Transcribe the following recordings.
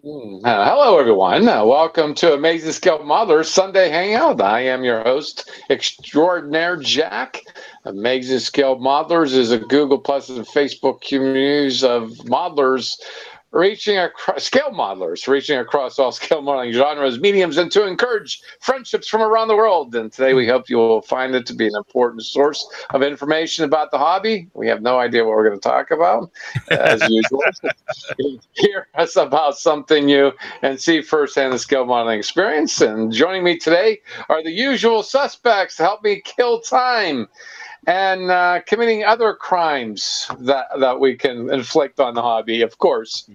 Hello, everyone. Welcome to Amazing Scale Modelers Sunday Hangout. I am your host extraordinaire, Jack. Amazing Scale Modelers is a Google Plus and Facebook communities of modelers reaching across scale modelers, reaching across all scale modeling genres, mediums, and to encourage friendships from around the world. And today we hope you will find it to be an important source of information about the hobby. We have no idea what we're going to talk about, as usual. Hear us about something new and see firsthand the scale modeling experience. And joining me today are the usual suspects to help me kill time and committing other crimes that we can inflict on the hobby, of course.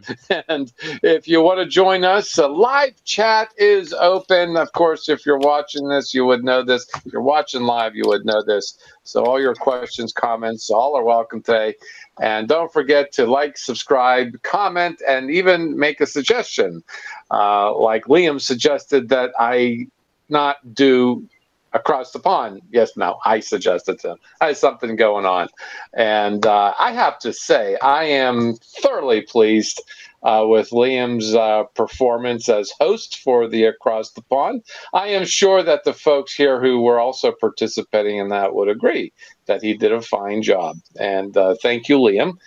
And if you want to join us, a live chat is open. Of course, if you're watching this, you would know this. If you're watching live, you would know this. So all your questions, comments, all are welcome today. And don't forget to like, subscribe, comment, and even make a suggestion. Like Liam suggested that I not do across the pond. Yes, no, I suggested to him. I had something going on. And I have to say, I am thoroughly pleased with Liam's performance as host for the Across the Pond. I am sure that the folks here who were also participating in that would agree that he did a fine job. And thank you, Liam,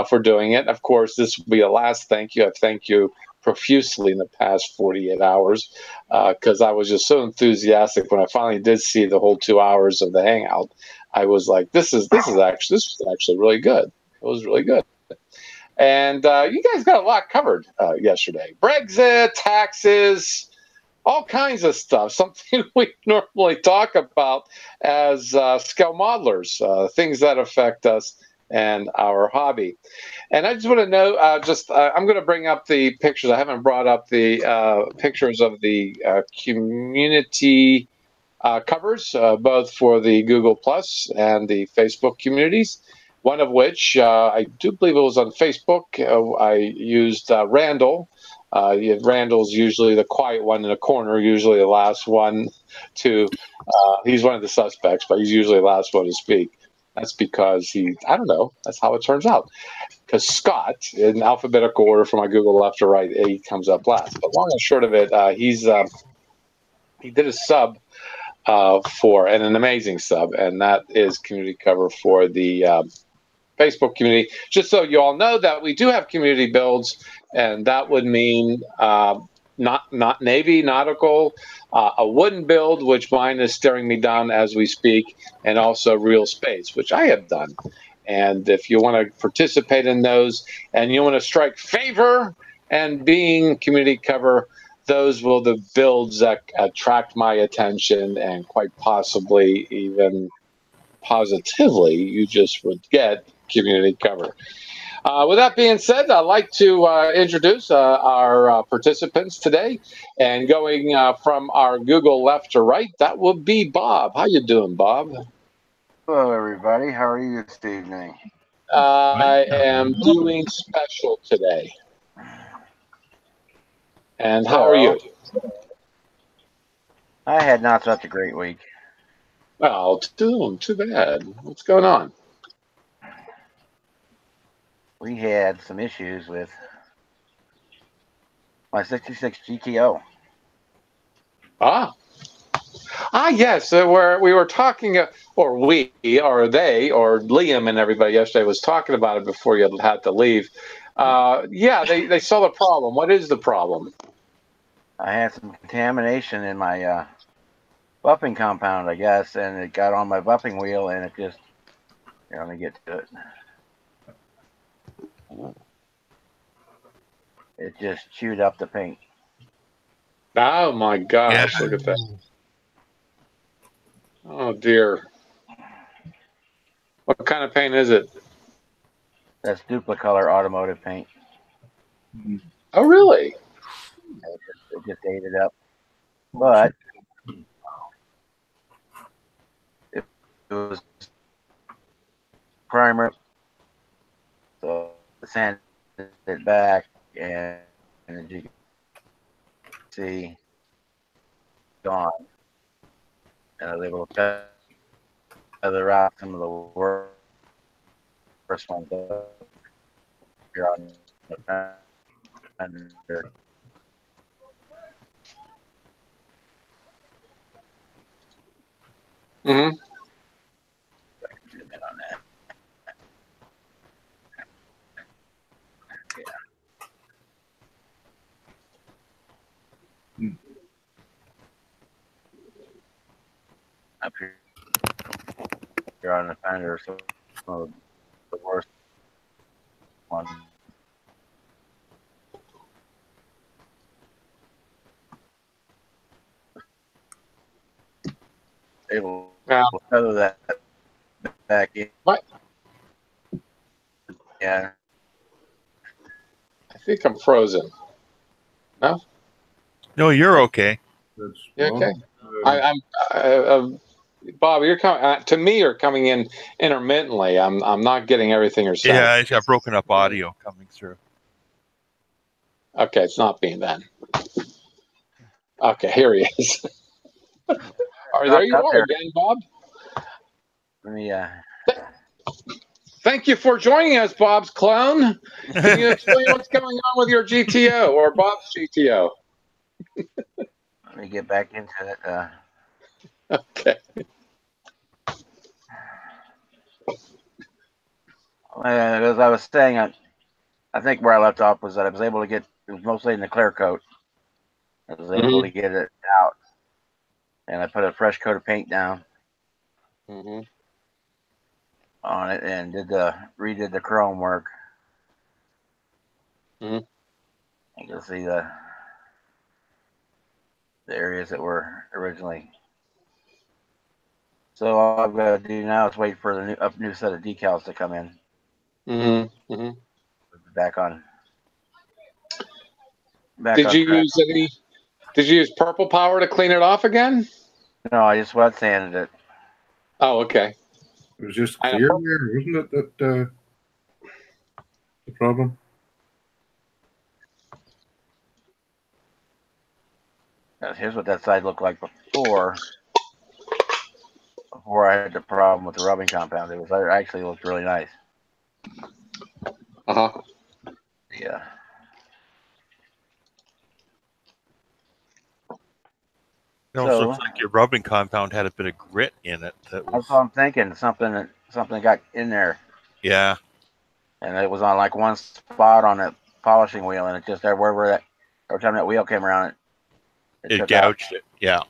for doing it. Of course, this will be a last thank you. I thank you profusely in the past 48 hours because I was just so enthusiastic when I finally did see the whole 2 hours of the hangout. I was like, this was actually really good. It was really good. And you guys got a lot covered yesterday. Brexit, taxes, all kinds of stuff. Something we normally talk about as scale modelers, things that affect us and our hobby. And I just want to know, I'm going to bring up the pictures. I haven't brought up the pictures of the community covers, both for the Google Plus and the Facebook communities. One of which I do believe it was on Facebook. I used Randall. Randall's usually the quiet one in the corner, usually the last one to. He's one of the suspects, but he's usually the last one to speak. That's because I don't know, that's how it turns out. Because Scott, in alphabetical order from my Google left to right, he comes up last. But long and short of it, he did a sub for, and an amazing sub, and that is community cover for the Facebook community. Just so you all know that we do have community builds, and that would mean not Navy, nautical, a wooden build, which mine is staring me down as we speak, and also real space, which I have done. And if you want to participate in those and you want to strike favor and being community cover, those will the builds that attract my attention and quite possibly even positively you just would get community cover. With that being said, I'd like to introduce our participants today, and going from our Google left to right, that would be Bob. How you doing, Bob? Hello, everybody. How are you this evening? I am doing special today. And how are you? I had not such a great week. Well, too bad. What's going on? We had some issues with my 66 GTO. Yes. We were talking, or we, or they, or Liam and everybody yesterday was talking about it before you had to leave. Yeah, they saw the problem. What is the problem? I had some contamination in my buffing compound, I guess, and it got on my buffing wheel, and it just, let me get to it. It just chewed up the paint. Oh my gosh, yeah. Look at that. Oh dear. What kind of paint is it? That's Duplicolor automotive paint. Oh really? It just ate it up. But it was primer, so I sent it back, and as you can see, gone. And I was able to feather out some of the worst ones here on the fender. Mm-hmm. Zoom in on that. Up here on the fender, so the worst one. Able Yeah. to feather that back in. What? Yeah. I think I'm frozen. No? No, you're okay. That's You okay? well, I'm. Bob, you're coming. To me, you're coming in intermittently. I'm not getting everything you're saying. Yeah, it's got broken up audio coming through. Okay, it's not being then. Okay, here he is. There you Up are there. again, Bob. Let me Thank you for joining us, Bob's clone. Can you explain what's going on with your GTO or Bob's GTO? let me get back into it. Okay. As I was saying, I think where I left off was that I was able to get, it was mostly in the clear coat. I was able to get it out, and I put a fresh coat of paint down Mm-hmm. on it and redid the chrome work. Mhm. You can see the areas that were originally. So all I've got to do now is wait for the new set of decals to come in. Mm-hmm. Mm-hmm. Back on. Did you Track. use any? Did you use purple power to clean it off again? No, I just wet sanded it. Oh, okay. it was just I know. clear there, wasn't it? That the problem. Here's what that side looked like before I had the problem with the rubbing compound. It actually looked really nice. Uh-huh. Yeah. It almost looks like your rubbing compound had a bit of grit in it. That's what I'm thinking. Something got in there. Yeah. And it was on like one spot on the polishing wheel, and it just every time that wheel came around, It gouged it. Yeah.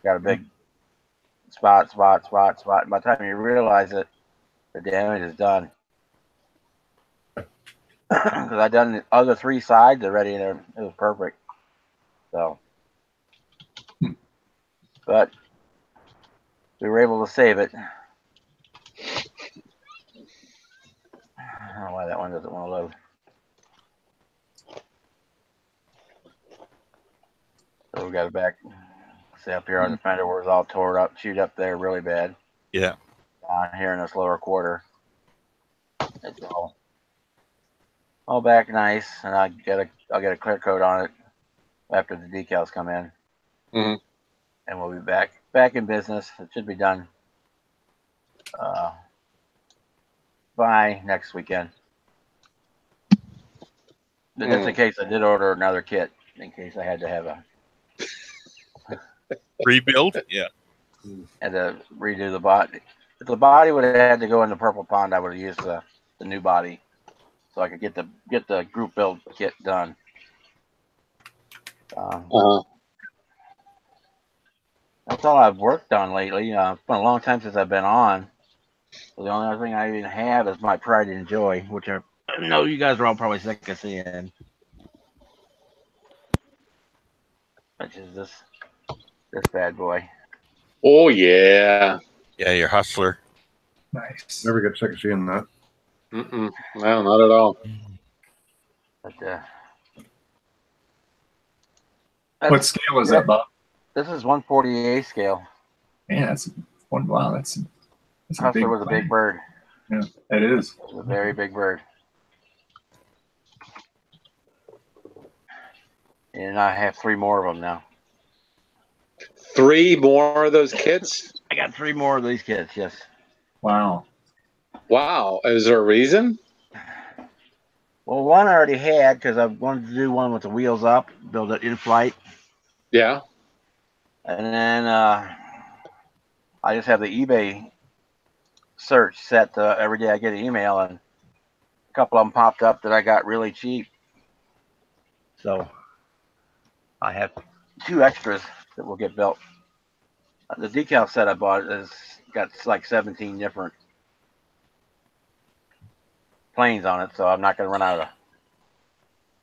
Got a big spot. By the time you realize it, the damage is done. Because I done the other three sides already, and it was perfect. So, but we were able to save it. I don't know why that one doesn't want to load. So we got it back. See up here on the fender where it's all tore up, chewed up there really bad. Yeah. Down here in this lower quarter, it's all back nice, and I'll get a clear coat on it after the decals come in. Mm-hmm. And we'll be back in business. It should be done by next weekend. But just in case I did order another kit, in case I had to have a rebuild. Yeah. Had to redo the body. If the body would have had to go in the purple pond, I would have used the new body, so I could get the group build kit done. That's all I've worked on lately. It's been a long time since I've been on. So the only other thing I even have is my pride and joy, which I know you guys are all probably sick of seeing. Which is this bad boy. Oh yeah. Yeah, your hustler. Nice. Never get sick of seeing that. Mm-mm. No, not at all. But what scale is that, Bob? This is 148 scale. Man, that's one. Wow, that's a Hustler big was a big bird. Yeah, it is. It was a very big bird. And I have 3 more of them now. 3 more of those kits? I got 3 more of these kits, yes. Wow. Wow. Is there a reason? Well, one I already had because I wanted to do one with the wheels up, build it in flight. Yeah. And then I just have the eBay search set to every day I get an email, and a couple of them popped up that I got really cheap. So I have 2 extras that will get built. The decal set I bought has got like 17 different planes on it, so I'm not going to run out of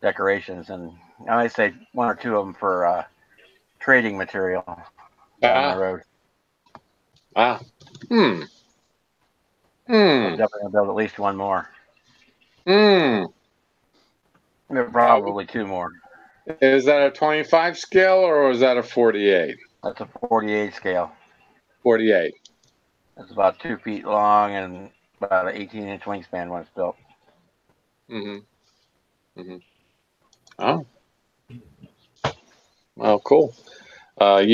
decorations. And I might say 1 or 2 of them for trading material down the road. I'm definitely going to build at least 1 more. Probably 2 more. Is that a 25 scale or is that a 48? That's a 48 scale. 48. It's about 2 feet long and about an 18-inch wingspan when it's built. Oh. Well, cool. I'm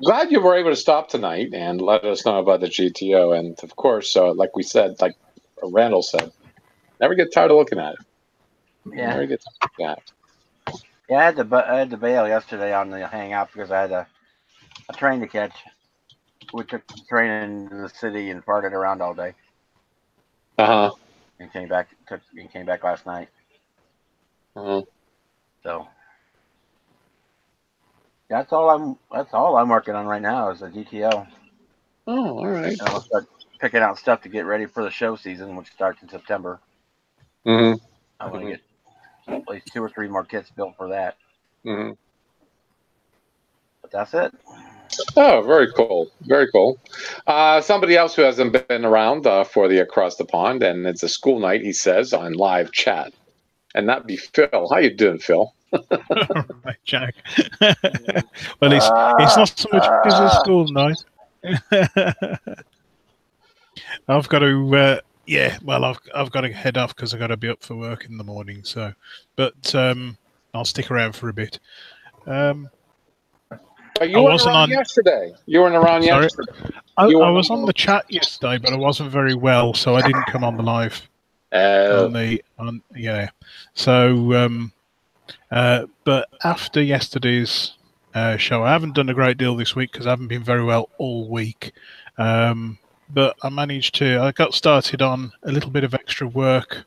glad you were able to stop tonight and let us know about the GTO. And of course, like we said, like Randall said, never get tired of looking at it. Yeah. Never get tired of looking at it. Yeah, I had to bail yesterday on the Hangout because I had a train to catch. We took the train into the city and farted around all day. And came back last night. So that's all I'm working on right now is the GTO. Oh, all right. And I'll start picking out stuff to get ready for the show season, which starts in September. I want to get at least 2 or 3 more kits built for that. But that's it. Oh, very cool. Very cool. Somebody else who hasn't been around for the Across the Pond, and it's a school night, he says, on live chat. And that'd be Phil. How you doing, Phil? All right, Jack. Well, it's not so much as a school night. I've got to, I've got to head off because I've got to be up for work in the morning. So, but I'll stick around for a bit. You weren't around yesterday. You weren't around yesterday. I was on the chat yesterday, but I wasn't very well, so I didn't come on the live. So, but after yesterday's show, I haven't done a great deal this week because I haven't been very well all week. But I managed to. I got started on a little bit of extra work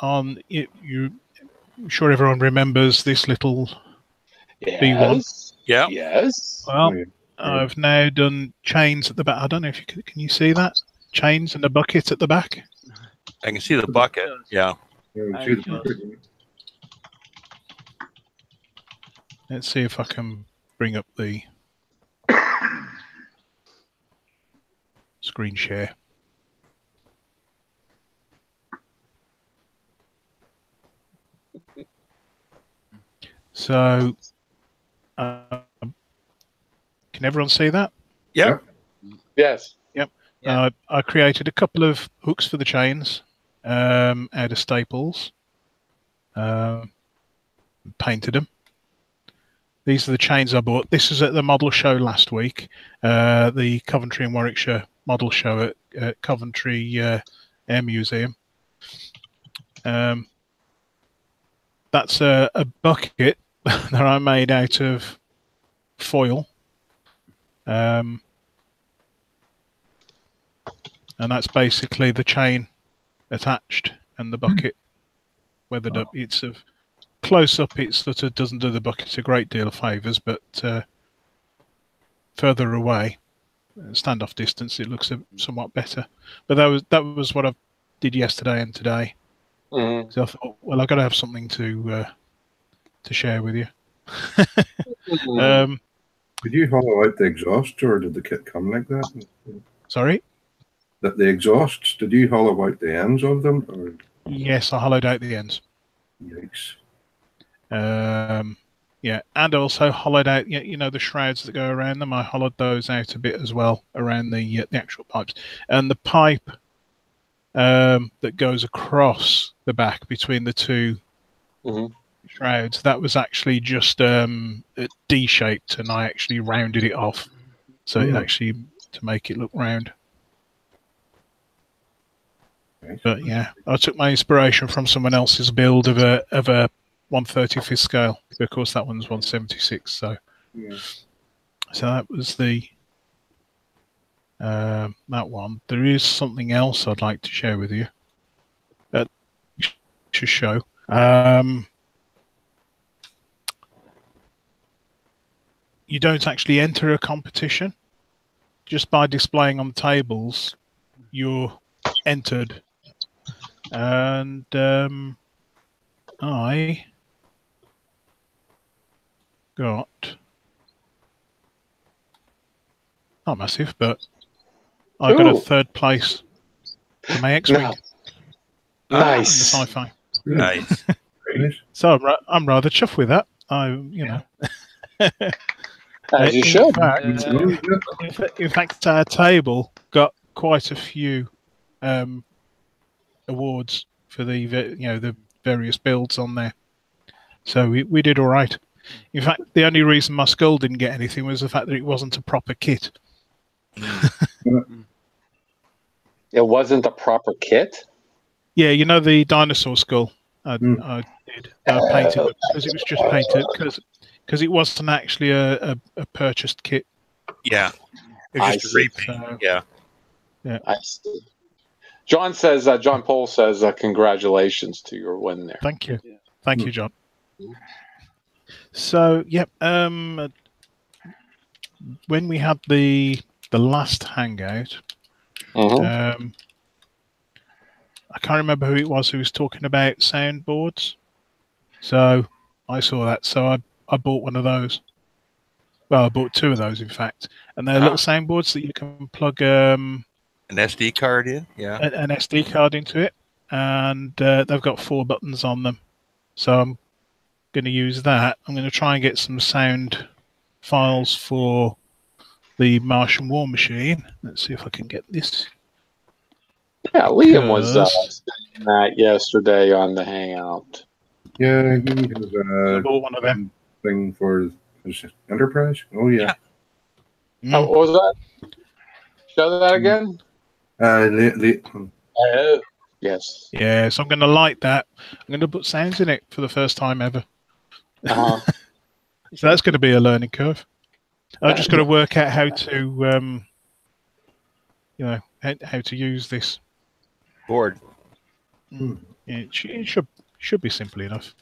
on it. I'm sure everyone remembers this little B1. Yeah. Yes. Well, I've now done chains at the back. I don't know if you can you see that? Chains and a bucket at the back. I can see the bucket. Yeah. Let's see if I can bring up the screen share. So, can everyone see that? Yep. Yes. Yep. I created a couple of hooks for the chains out of staples. Painted them. These are the chains I bought. This was at the model show last week, the Coventry and Warwickshire model show at Coventry Air Museum. That's a bucket that I made out of foil. And that's basically the chain attached and the bucket weathered up. It's a close up, it sort of doesn't do the bucket a great deal of favours, but further away, standoff distance, it looks somewhat better. But that was what I did yesterday and today. So I thought, well, I've got to have something to share with you. Did you hollow out the exhaust, or did the kit come like that? Sorry? The exhausts, did you hollow out the ends of them? Or? Yes, I hollowed out the ends. Yikes. Yeah, and also hollowed out, you know, the shrouds that go around them. I hollowed those out a bit as well around the actual pipes. And the pipe that goes across the back between the two shrouds, that was actually just D-shaped, and I actually rounded it off. So it actually, to make it look round. But yeah, I took my inspiration from someone else's build of a 1/35th scale. Of course, that one's 1/76. So So that was the that one. There is something else I'd like to share with you. To show. You don't actually enter a competition. Just by displaying on the tables, you're entered. And I got not massive, but I got a Ooh. 3rd place for my X-wing in the Nice. sci-fi. Nice. So I'm rather chuffed with that. As you in should. in fact, our table got quite a few awards for the various builds on there. So we did all right. In fact, the only reason my skull didn't get anything was the fact that it wasn't a proper kit. It wasn't a proper kit? Yeah, you know the dinosaur skull. I did. I painted it because it was just painted because it wasn't actually a purchased kit. Yeah. It was just a repaint. So, Yeah. I see. John Paul says, congratulations to your win there. Thank you. Thank you, John. So, yep. When we had the last hangout, Mhm. I can't remember who it was who was talking about soundboards. So I saw that. So I bought one of those. Well, I bought 2 of those, in fact. And they're little soundboards that you can plug an SD card in. Yeah. an SD card into it. And they've got 4 buttons on them. So I'm going to use that. I'm going to try and get some sound files for the Martian War Machine. Let's see if I can get this. Yeah, Liam was saying that yesterday on the Hangout. Yeah, he has I bought one of them. thing for his Enterprise. Oh yeah. Oh, what was that? Show that again. Oh, yes. Yeah, so I'm going to light that. I'm going to put sounds in it for the first time ever. Uh-huh. So that's going to be a learning curve. I've just got to work out how to, how to use this board. It should be simple enough.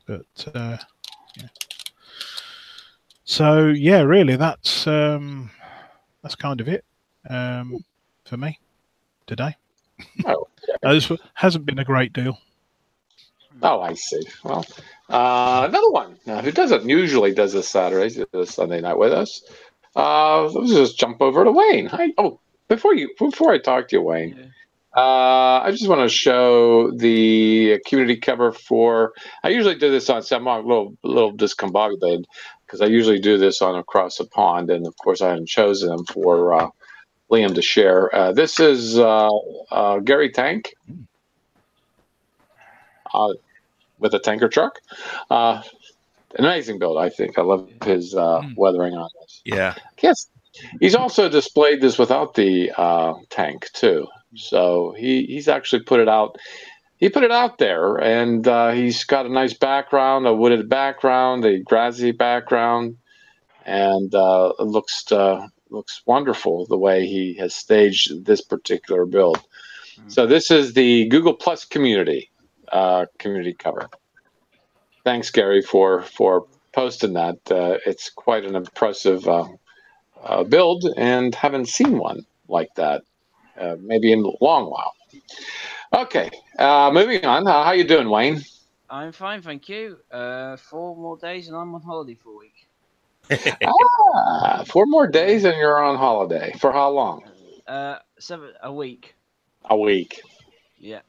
But yeah. So yeah, really, that's kind of it for me today. Oh, This hasn't been a great deal. Oh, I see. Well, another one who doesn't usually does this Saturday, this Sunday night with us. Let's just jump over to Wayne. Hi. Oh, before I talk to you, Wayne, I just want to show the community cover for. I usually do this on some little discombobulated because I usually do this on Across the Pond, and of course I hadn't chosen them for Liam to share. This is Gary Tank. With a tanker truck. An amazing build, I think. I love his weathering on this. Yeah. Yes. He's also displayed this without the tank, too. So he's actually put it out. He put it out there, and he's got a nice background, a wooded background, a grassy background, and it looks wonderful the way he has staged this particular build. So this is the Google Plus community cover. Thanks, Gary, for posting that. It's quite an impressive build, and haven't seen one like that maybe in a long while. Okay, moving on. How you doing, Wayne? I'm fine, thank you. 4 more days and I'm on holiday for a week. 4 more days and you're on holiday. For how long? A week. A week. Yeah.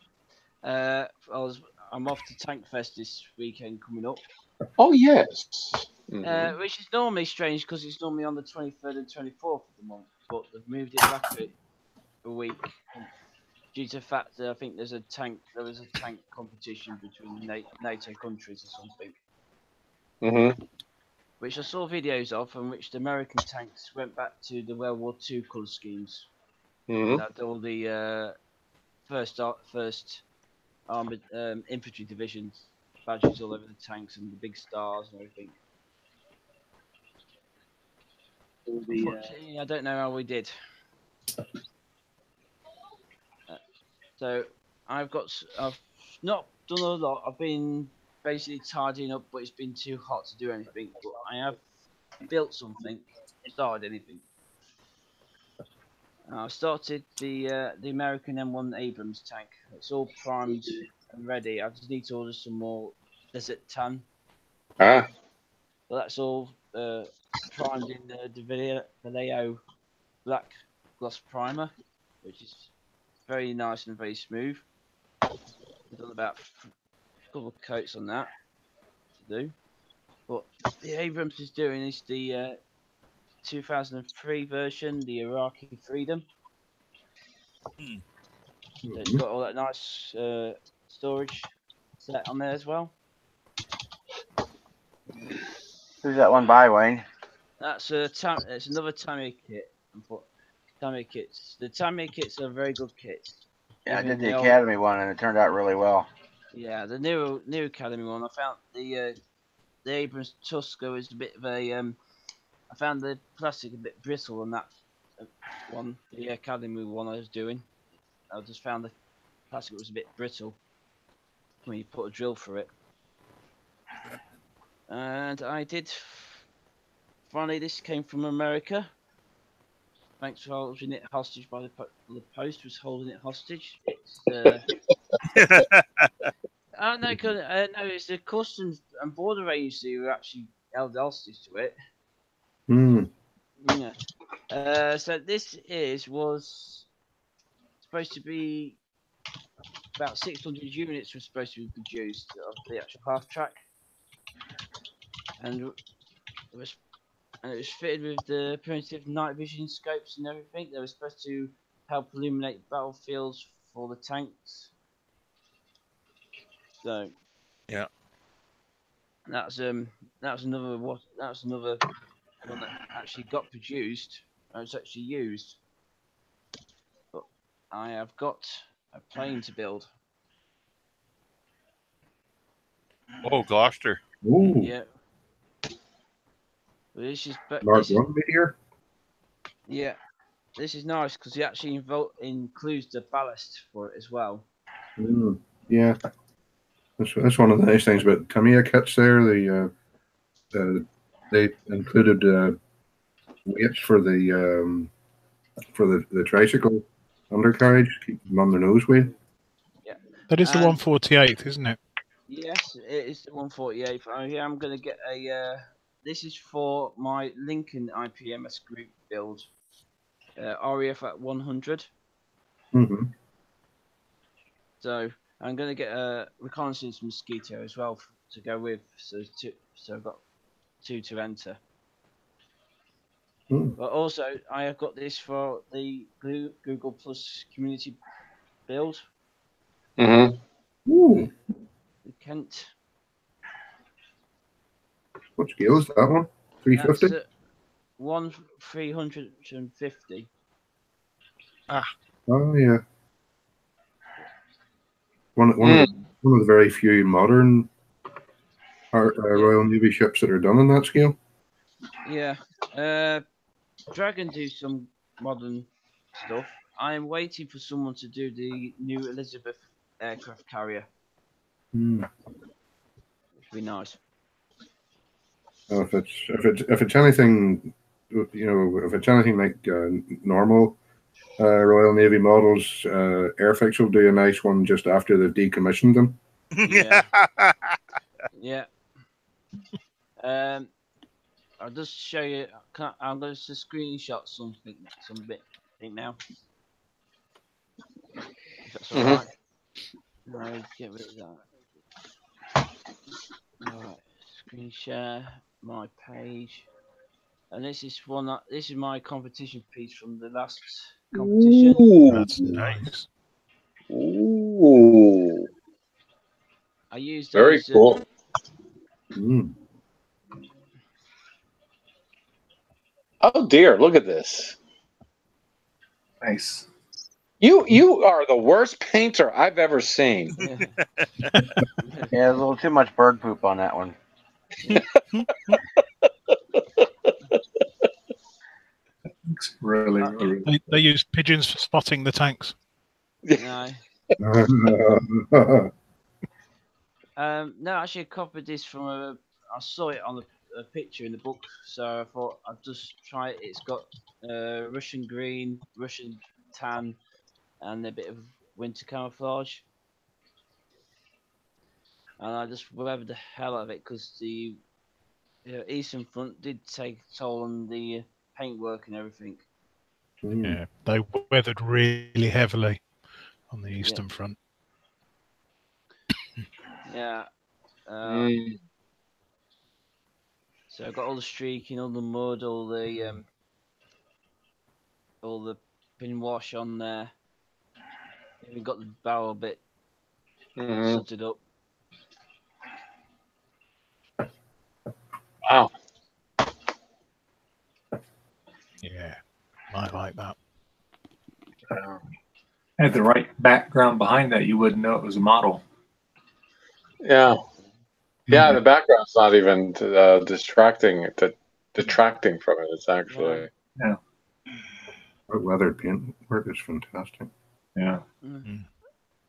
I'm off to Tank Fest this weekend coming up. Oh yes. Which is normally strange because it's normally on the 23rd and 24th of the month, but they've moved it back a week due to the fact that I think there was a tank competition between NATO countries or something. Which I saw videos of, and which the American tanks went back to the World War II colour schemes. That all the first armored infantry divisions badges all over the tanks and the big stars and everything. Unfortunately, I don't know how we did. So I've not done a lot. I've been basically tidying up, but it's been too hot to do anything. But I have built something, started anything. I started the American M1 Abrams tank. It's all primed and ready. I just need to order some more Desert Tan. Ah, But that's all primed in the Vallejo black gloss primer, which is very nice and very smooth. I've done about a couple of coats on that to do. But the Abrams is doing is the 2003 version, the Iraqi Freedom. So it's got all that nice storage set on there as well. Who's that one by, Wayne? That's it's another Tamiya kit. Tamiya kits. The Tamiya kits are very good kits. Yeah, I Even did the the old- Academy one, and it turned out really well. Yeah, the new Academy one. I found the Abrams Tusker is a bit of a I found the plastic a bit brittle on that one, the Academy one I was doing. I just found the plastic was a bit brittle when you put a drill through it. And I did. Finally, this came from America. Thanks for holding it hostage by the post was holding it hostage. It's oh no, no, it's the Customs and Border Agency who actually held hostage to it. Yeah. So this was supposed to be about 600 units were supposed to be produced of the actual half track, and it was fitted with the primitive night vision scopes and everything. They were supposed to help illuminate battlefields for the tanks. So Yeah. that was another one that actually got produced. It was actually used. But I have got a plane to build. Oh, Gloucester. Ooh, Yeah. This is Mark 1 meteor. yeah. This is nice because it actually includes the ballast for it as well. Yeah, that's one of the nice things about Tamiya kits. There, they included weights for the tricycle undercarriage, keep them on the noseway. Yeah. That is the 148th, isn't it? Yes, it is the 148th. I'm going to get a. This is for my Lincoln IPMS group build. REF at 100. Mm-hmm. So I'm going to get a reconnaissance mosquito as well to go with. So I've got 2 to enter. But also I have got this for the Google Plus community build. Mm-hmm. Ooh. The Kent. What scale is that one? 350? That's 350. Oh yeah. One of the very few modern Royal Navy ships that are done in that scale. Yeah. Dragon do some modern stuff. I am waiting for someone to do the new Elizabeth aircraft carrier. Which would be nice. If it's anything, if it's anything like normal Royal Navy models, Airfix will do a nice one just after they've decommissioned them. Yeah. Yeah. I'll just show you. I'm going to screenshot something now. If that's alright. No, get rid of that. Alright, screen share my page. And this is my competition piece from the last competition. Ooh, that's nice. Ooh. I used very those, cool. Oh dear, look at this. Nice. You are the worst painter I've ever seen. Yeah, there's a little too much bird poop on that one. tanks. Really, really. They use pigeons for spotting the tanks. No. Oh, No, actually, I copied this from I saw it on a picture in the book, so I thought I'd just try it. It's got Russian green, Russian tan, and a bit of winter camouflage. And I just weathered the hell out of it because the Eastern Front did take a toll on the paintwork and everything. Yeah, they weathered really heavily on the Eastern Front. Yeah. Mm. So I got all the streaking, all the mud, all the pin wash on there. Even got the barrel bit sooted up. Wow. Yeah, I like that. Had the right background behind that, you wouldn't know it was a model. Yeah. Yeah, the background's not even detracting from it. It's actually weathered paint work is fantastic. Yeah.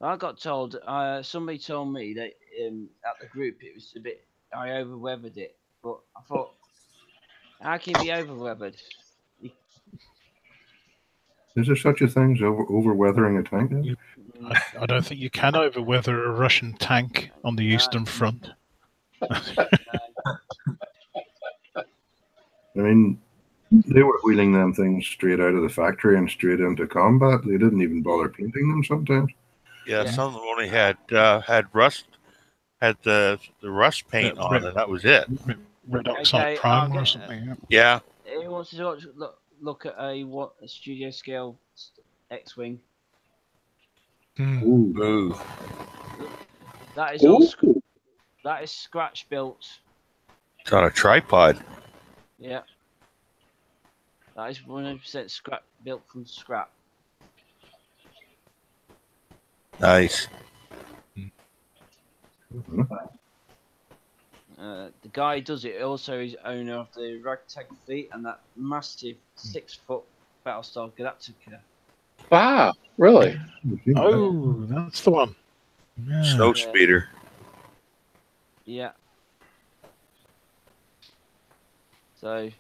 I got told. Somebody told me that at the group it was a bit. I over weathered it, but I thought, how can you be over weathered? Is there such a thing as over weathering a tank? I don't think you can over weather a Russian tank on the Eastern Front. I mean, they were wheeling them things straight out of the factory and straight into combat. They didn't even bother painting them sometimes. Yeah, some of them only had rust, had the rust paint on, and that was it. Red oxide primer or something. Yeah. He wants to look at a studio scale X-wing. Ooh. That is all. That is scratch built. It's on a tripod. Yeah. That is 100% scrap built from scrap. Nice. The guy who does it also is owner of the Ragtag fleet and that massive 6-foot Battlestar Galactica. Wow, really? Oh, that's the one. Yeah. Snow speeder. Yeah. So,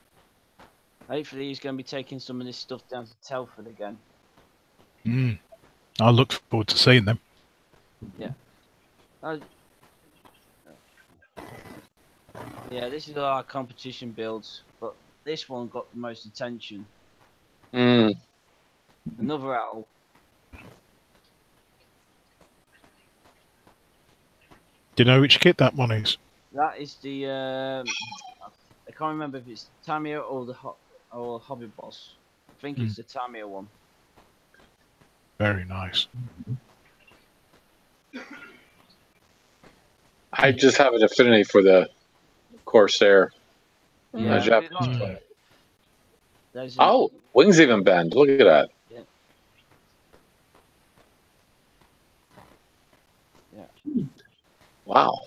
hopefully he's going to be taking some of this stuff down to Telford again. I look forward to seeing them. Yeah. Yeah, this is our competition builds, but this one got the most attention. Another owl. Do you know which kit that one is? That is the I can't remember if it's Tamiya or the Hobby Boss. I think it's the Tamiya one. Very nice. I just have an affinity for the Corsair. Yeah. Oh, wings even bend. Look at that. Yeah. Wow.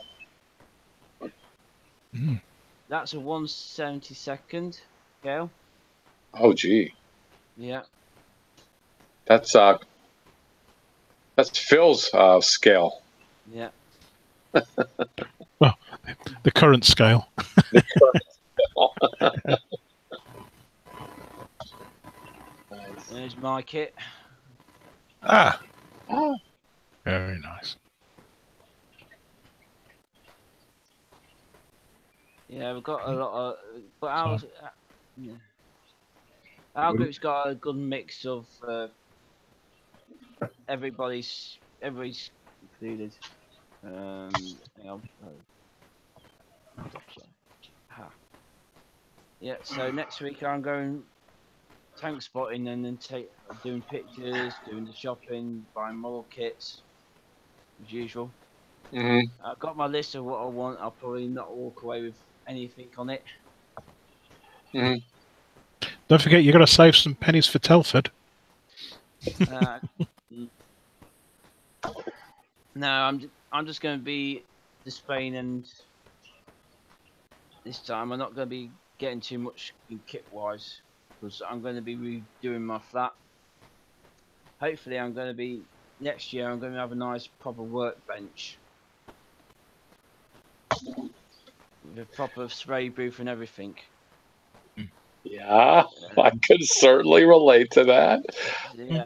That's a 1/72nd scale. Oh, gee. Yeah. That's Phil's scale. Yeah. Well, the current scale. There's my kit. Very nice. Yeah, we've got a lot of, but our group's got a good mix of everybody's included. Yeah, so next week I'm going tank spotting and then doing pictures, doing the shopping, buying model kits, as usual. I've got my list of what I want. I'll probably not walk away with anything on it. Don't forget, you got to save some pennies for Telford. No, I'm just going to be displaying, and this time I'm not going to be getting too much in kit wise. because I'm going to be redoing my flat. Hopefully, next year. I'm going to have a nice proper workbench with a proper spray booth and everything. Yeah, I could certainly relate to that. Yeah.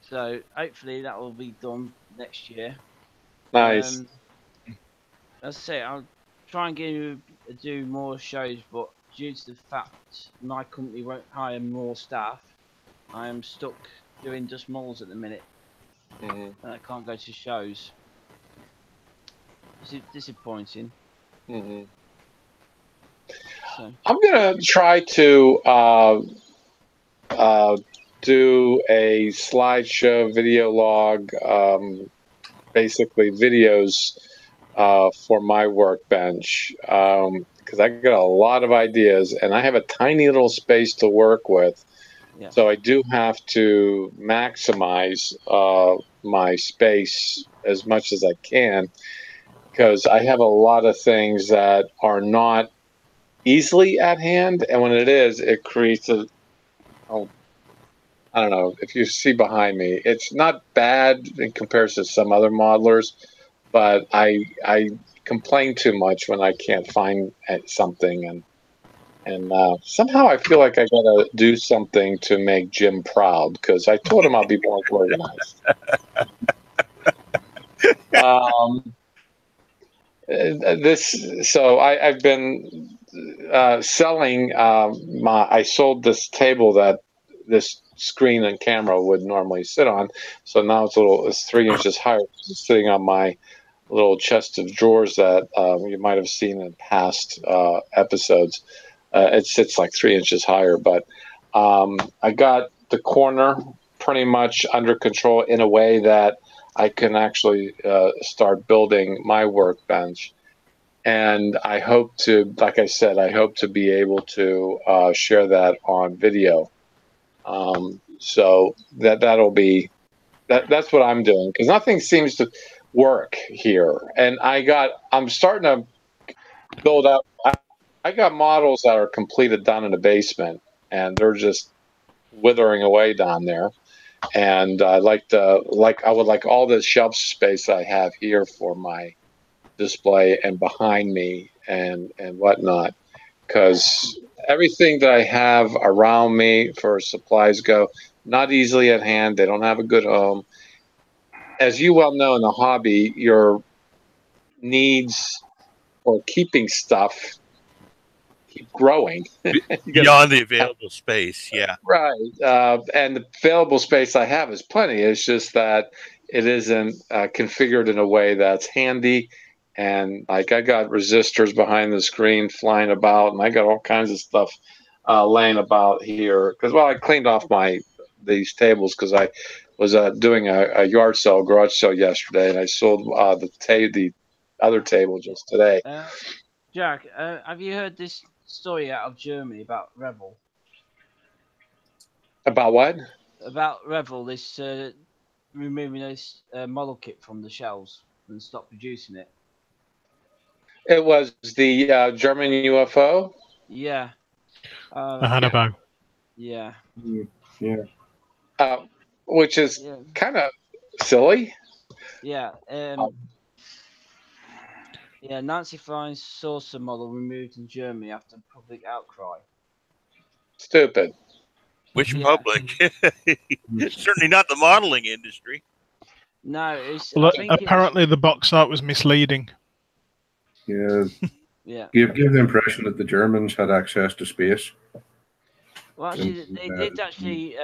So hopefully that will be done next year. Nice. As I say, I'll try and do more shows, but due to the fact my company won't hire more staff, I am stuck doing just models at the minute, and I can't go to shows. It's disappointing. So I'm gonna try to do a slideshow video log, basically videos for my workbench, because I got a lot of ideas and I have a tiny little space to work with. yeah. So I do have to maximize my space as much as I can, because I have a lot of things that are not easily at hand, and when it is, it creates I don't know if you see behind me, it's not bad in comparison to some other modelers, but I complain too much when I can't find something, and somehow I feel like I gotta do something to make Jim proud, because I told him I'll be more organized. So I've been selling I sold this table that this screen and camera would normally sit on, so now it's 3 inches higher. It's sitting on my little chest of drawers that you might have seen in past episodes. It sits like 3 inches higher, but I got the corner pretty much under control in a way that I can actually start building my workbench. And I hope to, like I said, I hope to be able to share that on video. So that'll be that's what I'm doing, because nothing seems to work here. And I'm starting to build up. I got models that are completed down in the basement, and they're just withering away down there. And I would like all the shelf space I have here for my display and behind me and whatnot, because everything that I have around me for supplies go not easily at hand. They don't have a good home. As you well know in the hobby, your needs for keeping stuff keep growing. Beyond the available space, yeah. Right. And the available space I have is plenty. It's just that it isn't configured in a way that's handy. And like I got resistors behind the screen flying about, and I got all kinds of stuff laying about here. Because I cleaned off these tables because I was doing a yard sale, garage sale yesterday, and I sold the other table just today. Jack, have you heard this story out of Germany about Revel? About what? About Revel, this removing this model kit from the shelves and stop producing it. It was the German UFO. Yeah. The Hannibal. Yeah. Yeah. Which is kind of silly. Yeah. Yeah, Nancy Flynn's saucer model removed in Germany after public outcry. Stupid. Which public? Certainly not the modeling industry. No, it's. Well, apparently the box art was misleading. Yeah. Yeah. Give the impression that the Germans had access to space. Well, actually, they did actually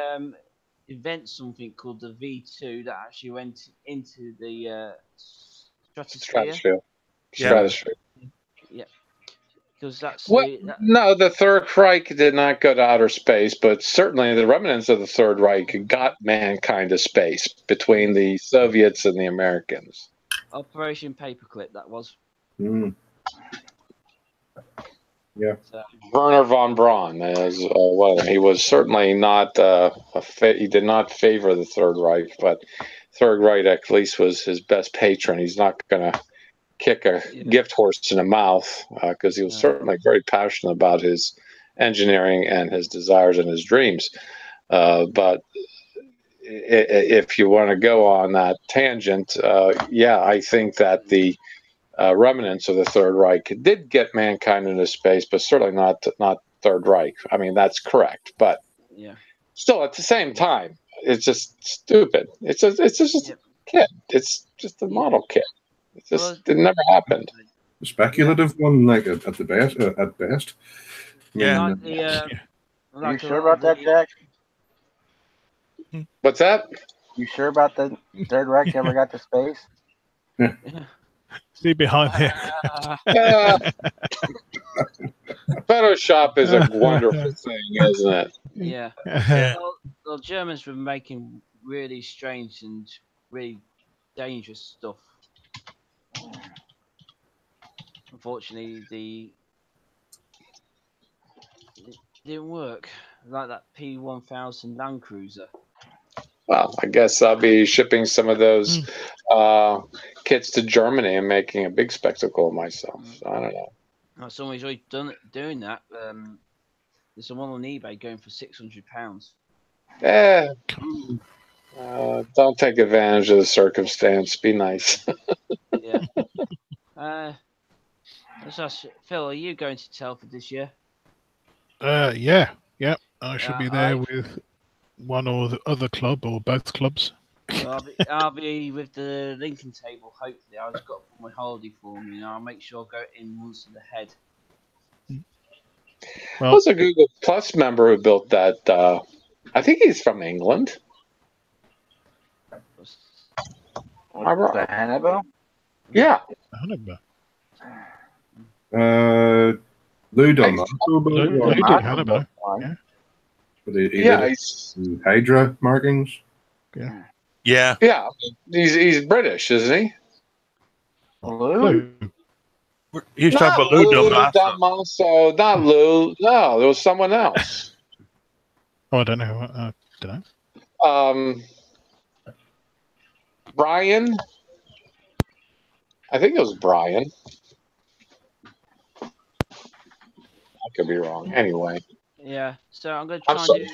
invent something called the V2 that actually went into the stratosphere. Stratosphere. Yeah. Because that's no, the Third Reich did not go to outer space, but certainly the remnants of the Third Reich got mankind to space between the Soviets and the Americans. Operation Paperclip, that was. Mm. Yeah. So. Werner von Braun, he was certainly not he did not favor the Third Reich, but Third Reich at least was his best patron. He's not going to kick a gift horse in the mouth, because he was certainly very passionate about his engineering and his desires and his dreams. But if you want to go on that tangent, yeah, I think that the remnants of the Third Reich did get mankind into space, but certainly not Third Reich. I mean, that's correct, but Yeah. still, at the same time, it's just stupid. It's just a kid. It's just a model kit. It never happened. A speculative one, like at the best. At best. Yeah. Are you sure about that, Jack? What's that? You sure about the Third Reich ever got to space? See behind there. Photoshop is a wonderful thing, isn't it? Yeah. Well, Germans were making really strange and really dangerous stuff. Unfortunately, it didn't work. Like that P1000 Land Cruiser. Well, I guess I'll be shipping some of those kits to Germany and making a big spectacle of myself. I don't know. Somebody's already doing that. There's someone on eBay going for £600. Don't take advantage of the circumstance. Be nice. Yeah. Let's ask Phil, are you going to Telford this year? Yeah. I should be there with one or the other club or both clubs. Well, I'll be with the Lincoln table. Hopefully, I've just got to put my holiday form in. I'll make sure I go in once ahead. Well, there's a Google Plus member who built that. I think he's from England. What's the Hannibal? Yeah. Hannibal. Lou done that. Lou did Hannibal. He's Hydra markings. Yeah. He's British, isn't he? Lou? He's talking about Lou Damaso. Not Lou. No, there was someone else. I don't know. Brian. I think it was Brian. I could be wrong. Anyway. Yeah, so I'm going to try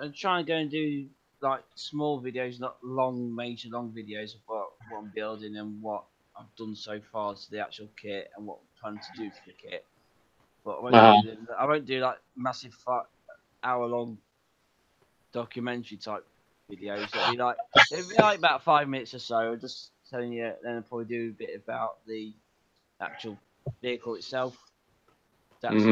I'm trying to go and do like small videos, not major long videos of what I'm building and what I've done so far to the actual kit and what I'm planning to do for the kit. But I won't do like massive hour-long documentary type videos. It'll be like about 5 minutes or so. I'm just telling you, then I'll probably do a bit about the actual vehicle itself. That's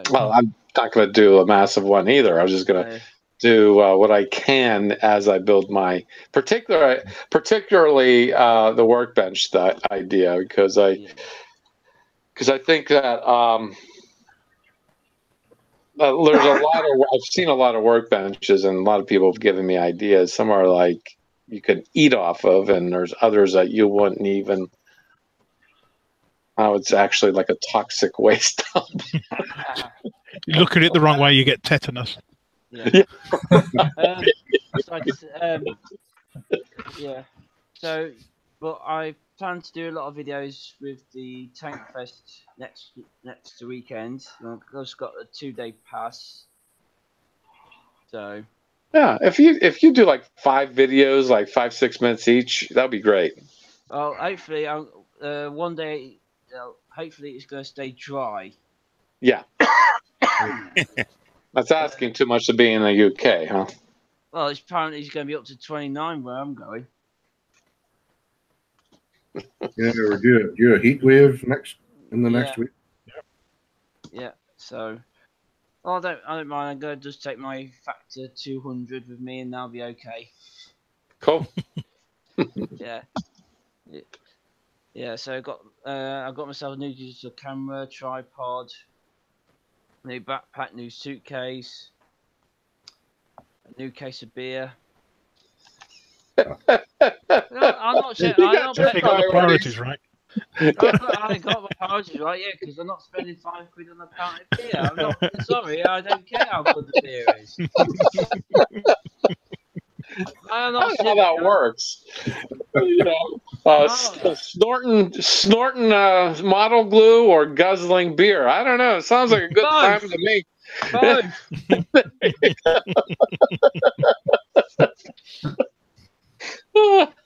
Well, I'm not going to do a massive one either. I'm just going to do what I can as I build my particularly the workbench idea because I think that there's a lot of I've seen a lot of workbenches and a lot of people have given me ideas. Some are like you could eat off of, and there's others that you wouldn't even. Oh, it's actually like a toxic waste dump. You look at it the wrong way, you get tetanus. Yeah. So, but I plan to do a lot of videos with the Tank Fest next weekend. I've just got a 2-day pass. So. Yeah, if you do like 5 videos, like 5-6 minutes each, that'd be great. Well, hopefully, one day. Hopefully it's going to stay dry. Yeah. That's asking too much to be in the UK, huh? Well, apparently it's going to be up to 29 where I'm going. Yeah, we're due a heat wave next week. Yeah. So, well, I don't mind. I'm going to just take my factor 200 with me, and that'll be okay. Cool. Yeah, so I got myself a new digital camera, tripod, new backpack, new suitcase, a new case of beer. I'm not sure. You got the priorities right. I got my priorities right, yeah, because I'm not spending £5 on a pound of beer. I'm not sorry, I don't care how good the beer is. I don't know how that works. You know. Snorting model glue or guzzling beer. I don't know. It sounds like a good Both. time to me. Both.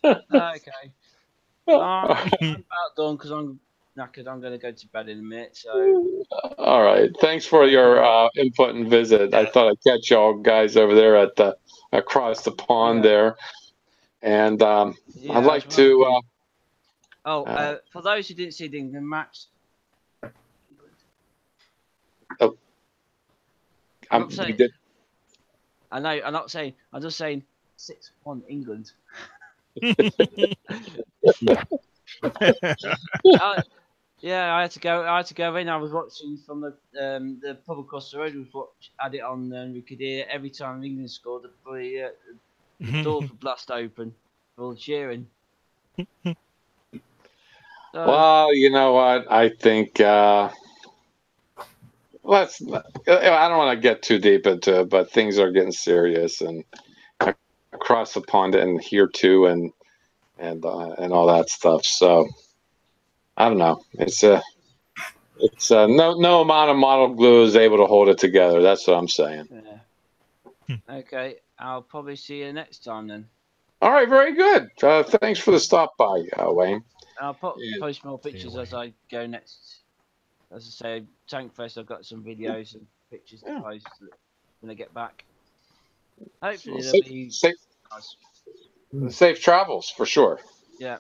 Okay. I'm about done because I'm knackered. I'm going to go to bed in a minute. So. All right. Thanks for your input and visit. I thought I'd catch y'all guys over there at the across the pond there, and I'd like to. For those who didn't see the England match. I'm not saying. I know. I'm not saying. I'm just saying 6-1 England. Yeah, I had to go in. I was watching from the pub across the road. Had it on, and we could hear every time England scored, the doors would blast open for all the cheering. Well, you know what? I think I don't want to get too deep into it, but things are getting serious, and across the pond and here too, and all that stuff. So I don't know. It's no amount of model glue is able to hold it together. That's what I'm saying. Yeah. Okay, I'll probably see you next time then. All right, very good. Thanks for the stop by, Wayne. I'll post more pictures as I go next. As I say, Tank Fest, I've got some videos and pictures to post when I get back. Hopefully they'll be nice. Safe travels for sure. Yeah.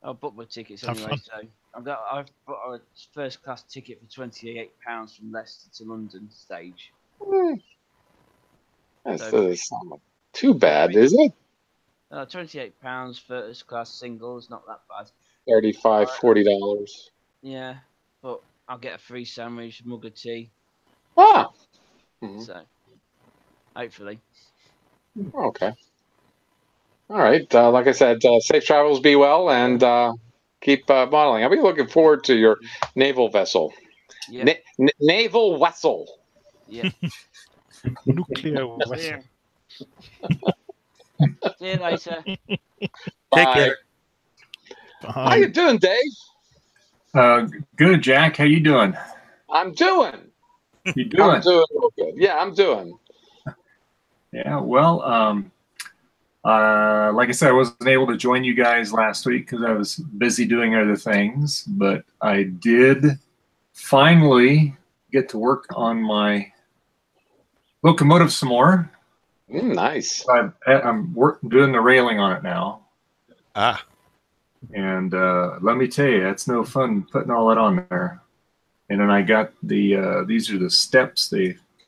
I'll book my tickets anyway, so I've bought a first class ticket for £28 from Leicester to London stage. That's not too bad, is it? £28 first class single is not that bad. $35, $40. Yeah, but I'll get a free sandwich, mug of tea. Ah. So, hopefully. Okay. All right. Like I said, safe travels, be well, and keep modeling. I'll be looking forward to your naval vessel. Yeah. Naval vessel. Yeah. Nuclear vessel. See you later. Take care. How you doing, Dave? Good, Jack. How you doing? I'm doing. You doing? I'm doing real good. Yeah, I'm doing. Yeah. Well, like I said, I wasn't able to join you guys last week because I was busy doing other things, but I did finally get to work on my locomotive some more. Nice. I'm doing the railing on it now. Ah. And let me tell you, it's no fun putting all that on there. And then I got the these are the steps.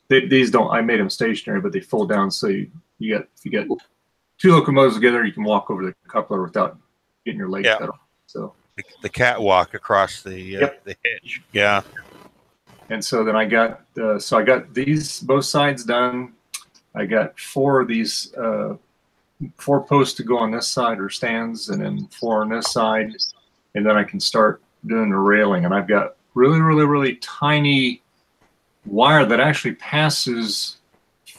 These don't. I made them stationary, but they fold down, so you get two locomotives together, you can walk over the coupler without getting your leg cut off. So the catwalk across the hitch. Yeah. And so then I got I got these both sides done. I got 4 of these 4 posts to go on this side, or stands, and then 4 on this side, and then I can start doing the railing. And I've got really tiny wire that actually passes.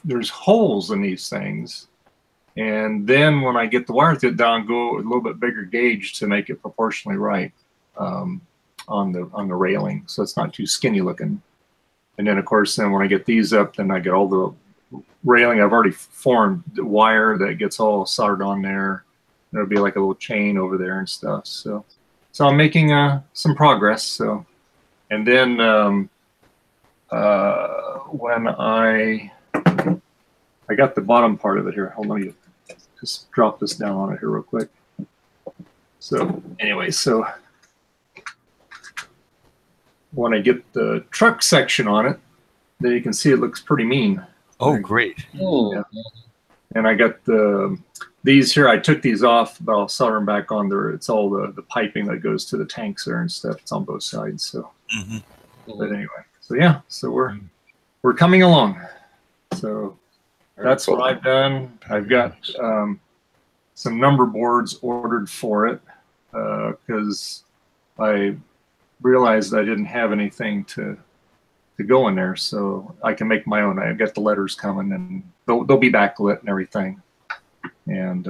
There's holes in these things, and then when I get the wire thread down, go a little bit bigger gauge to make it proportionally right on the railing, so it's not too skinny looking. And then of course, then when I get these up, then I get all the railing. I've already formed the wire that gets all soldered on there. There'll be like a little chain over there and stuff. So I'm making some progress. So, and then when I got the bottom part of it here. Hold on, let me just drop this down on it here real quick. So anyway, so when I get the truck section on it, then you can see it looks pretty mean. Oh, great. Yeah. And I got these here. I took these off, but I'll solder them back on there. It's all the piping that goes to the tanks there and stuff. It's on both sides. So, but anyway, so yeah, so we're coming along. So that's what I've done. I've got some number boards ordered for it because I realized I didn't have anything to go in there, so I can make my own. I've got the letters coming, and they'll be backlit and everything. And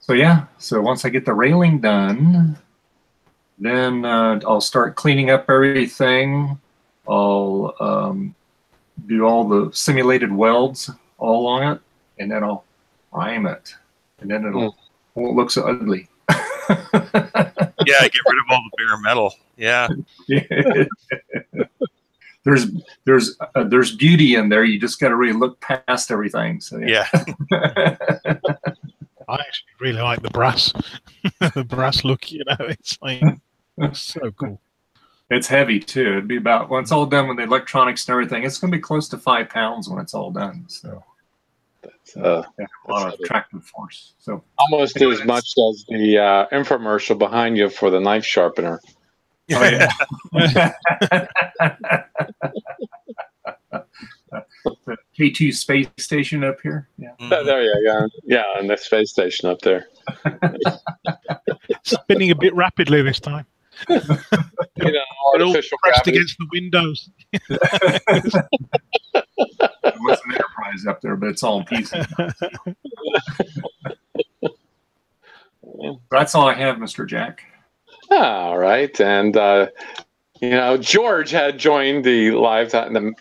So yeah, so once I get the railing done, then I'll start cleaning up everything. I'll do all the simulated welds all on it, and then I'll prime it, and then won't look so ugly. Yeah, get rid of all the bare metal. Yeah. There's beauty in there. You just got to really look past everything. So Yeah. I actually really like the brass, the brass look. You know, it's like so cool. It's heavy too. It'd be about when it's all done with the electronics and everything. It's going to be close to 5 pounds when it's all done. So That's, a lot of tractive force. So almost as much as the infomercial behind you for the knife sharpener. Oh yeah. The K2 space station up here. Yeah. There you go. Yeah, and the space station up there. Spinning a bit rapidly this time. You know, artificial pressed gravity. against the windows. There was an Enterprise up there, but it's all in pieces. That's all I have, Mr. Jack. All right, and you know, George had joined the live.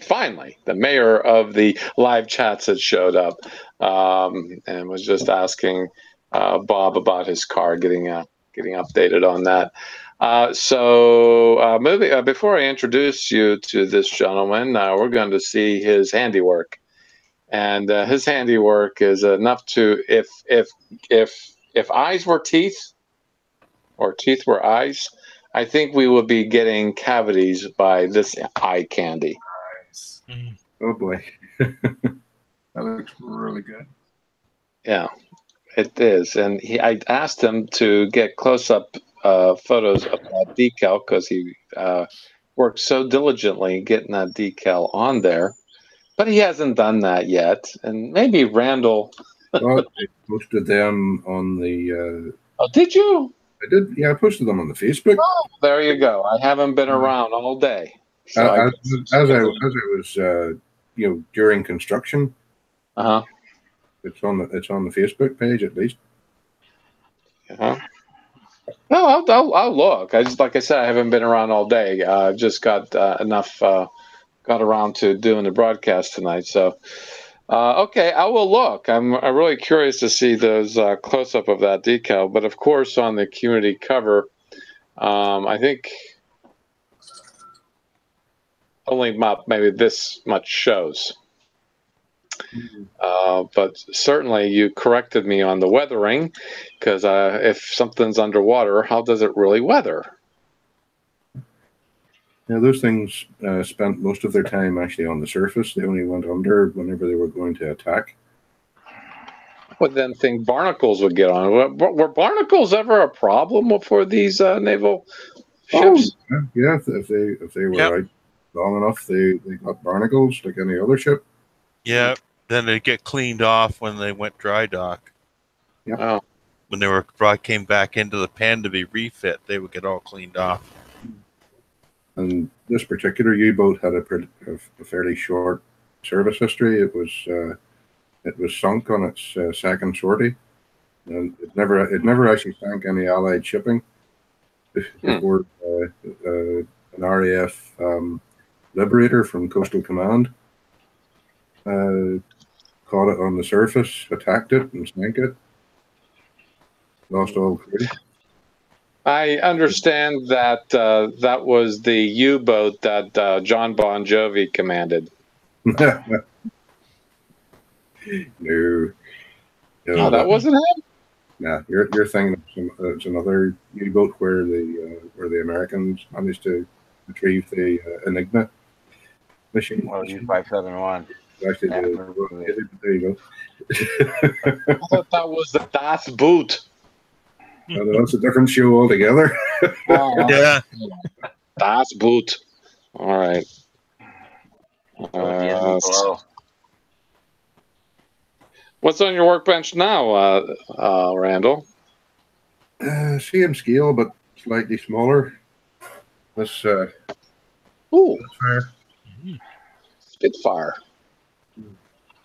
Finally, the mayor of the live chats had showed up and was just asking Bob about his car, getting updated on that. So before I introduce you to this gentleman, we're going to see his handiwork, and his handiwork is enough to if eyes were teeth or teeth were eyes, I think we would be getting cavities by this eye candy. Nice. Oh boy. That looks really good. Yeah, it is. And I asked him to get close-up photos of that decal because he worked so diligently getting that decal on there. But he hasn't done that yet. And maybe Randall... Well, I posted them on the... Oh, did you? I did. Yeah, I posted them on the Facebook. Oh, there you go. I haven't been around all day. So as I was, during construction. It's on the Facebook page at least. No, I'll look. Like I said, I haven't been around all day. I've just got got around to doing the broadcast tonight. So, okay, I will look. I'm really curious to see those close up of that decal. But of course, on the community cover, I think only maybe this much shows. But certainly you corrected me on the weathering, because if something's underwater, how does it really weather? Yeah, those things spent most of their time actually on the surface. They only went under whenever they were going to attack. I would then think barnacles would get on. Were barnacles ever a problem for these naval ships? Oh, yeah, if they were out long enough, they got barnacles like any other ship. Yeah. Then they get cleaned off when they went dry dock. Yeah. Oh. When they came back into the pen to be refit, they would get all cleaned off. And this particular U-boat had a fairly short service history. It was sunk on its second sortie, and it never actually sank any Allied shipping before an RAF Liberator from Coastal Command caught it on the surface, attacked it, and sank it. Lost all crew. I understand that that was the U-boat that John Bon Jovi commanded. No. Oh, that wasn't him? Nah, you're thinking it's another U-boat where the Americans managed to retrieve the Enigma machine. Well, U-571. Actually, there you go. I thought that was the Das Boot. That's a different show altogether. Yeah. Das Boot. All right. What's on your workbench now, Randall? Same scale, but slightly smaller. This Spitfire.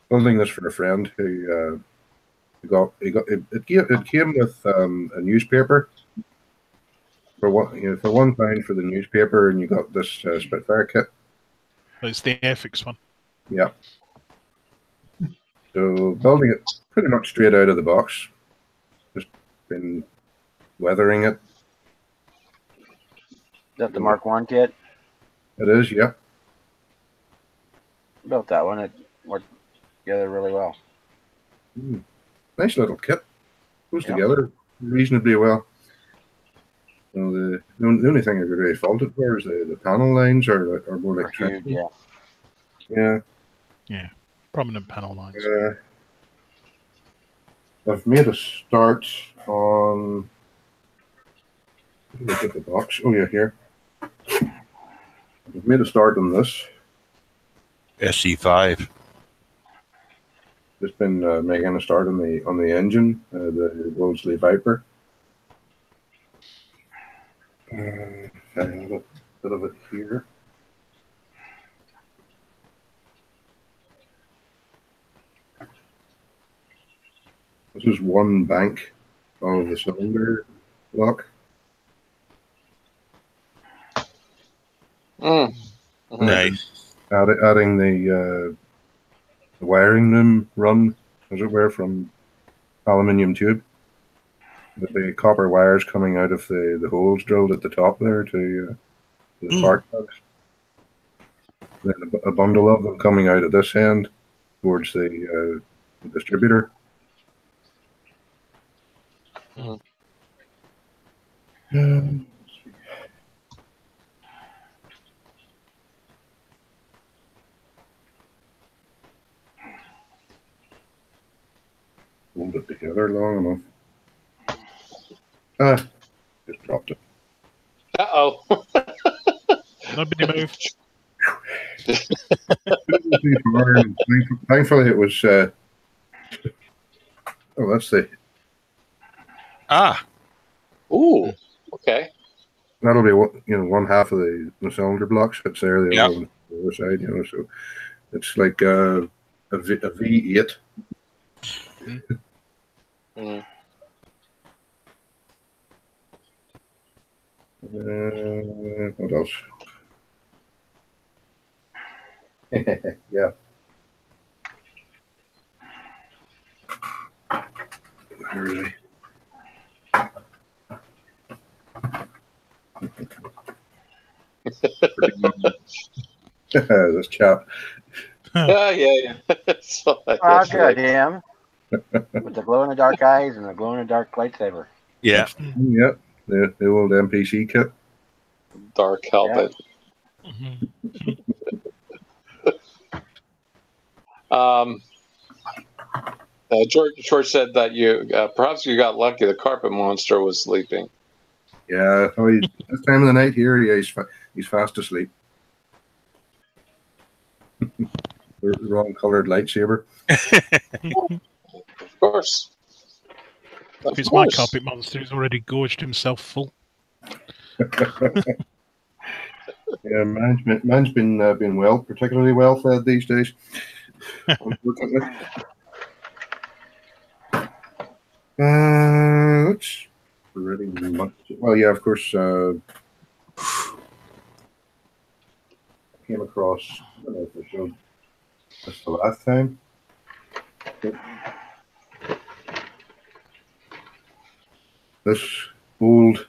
Building this for a friend who It came with a newspaper for £1 for the newspaper, and you got this Spitfire kit. It's the Airfix one. Yeah. So building it pretty much straight out of the box. Just been weathering it. Is that the Mark 1 kit? It is, yeah. Built that one. It worked together really well. Nice little kit. Goes Yeah. together reasonably well. So the only thing I could really fault it for is the panel lines are more like Huge, yeah. Yeah. Yeah, prominent panel lines. I've made a start on. Where did I get the box? Oh yeah, here. I've made a start on this. SE5. Just been making a start on the engine, the Wolseley Viper. I have a bit of it here. This is one bank of the cylinder block. Nice. Adding the wiring loom run, as it were, from aluminium tube, with the copper wires coming out of the holes drilled at the top there to the spark plugs. Then a bundle of them coming out at this end towards the distributor. Hold it together long enough. Just dropped it. Uh-oh. Nobody moved. Thankfully, it was. Oh, that's the. Ooh. Okay. That'll be one half of the cylinder blocks that's there. The Yep. other on the other side, so it's like a V8. What else? Yeah. Where is he? This chap. Yeah. So Oh, that's good, right. him. With the glow-in-the-dark eyes and the glow-in-the-dark lightsaber. Yeah. Yep. The old MPC kit. Dark helmet. George said that you perhaps you got lucky. The carpet monster was sleeping. Yeah. This time of the night here, he's fast asleep. The wrong colored lightsaber. Of course. If it's my carpet monster, he's already gorged himself full. Yeah, mine's been particularly well fed these days. Unfortunately. That's pretty much. Well, yeah, of course. Came across. I don't know if I showed this the last time. This old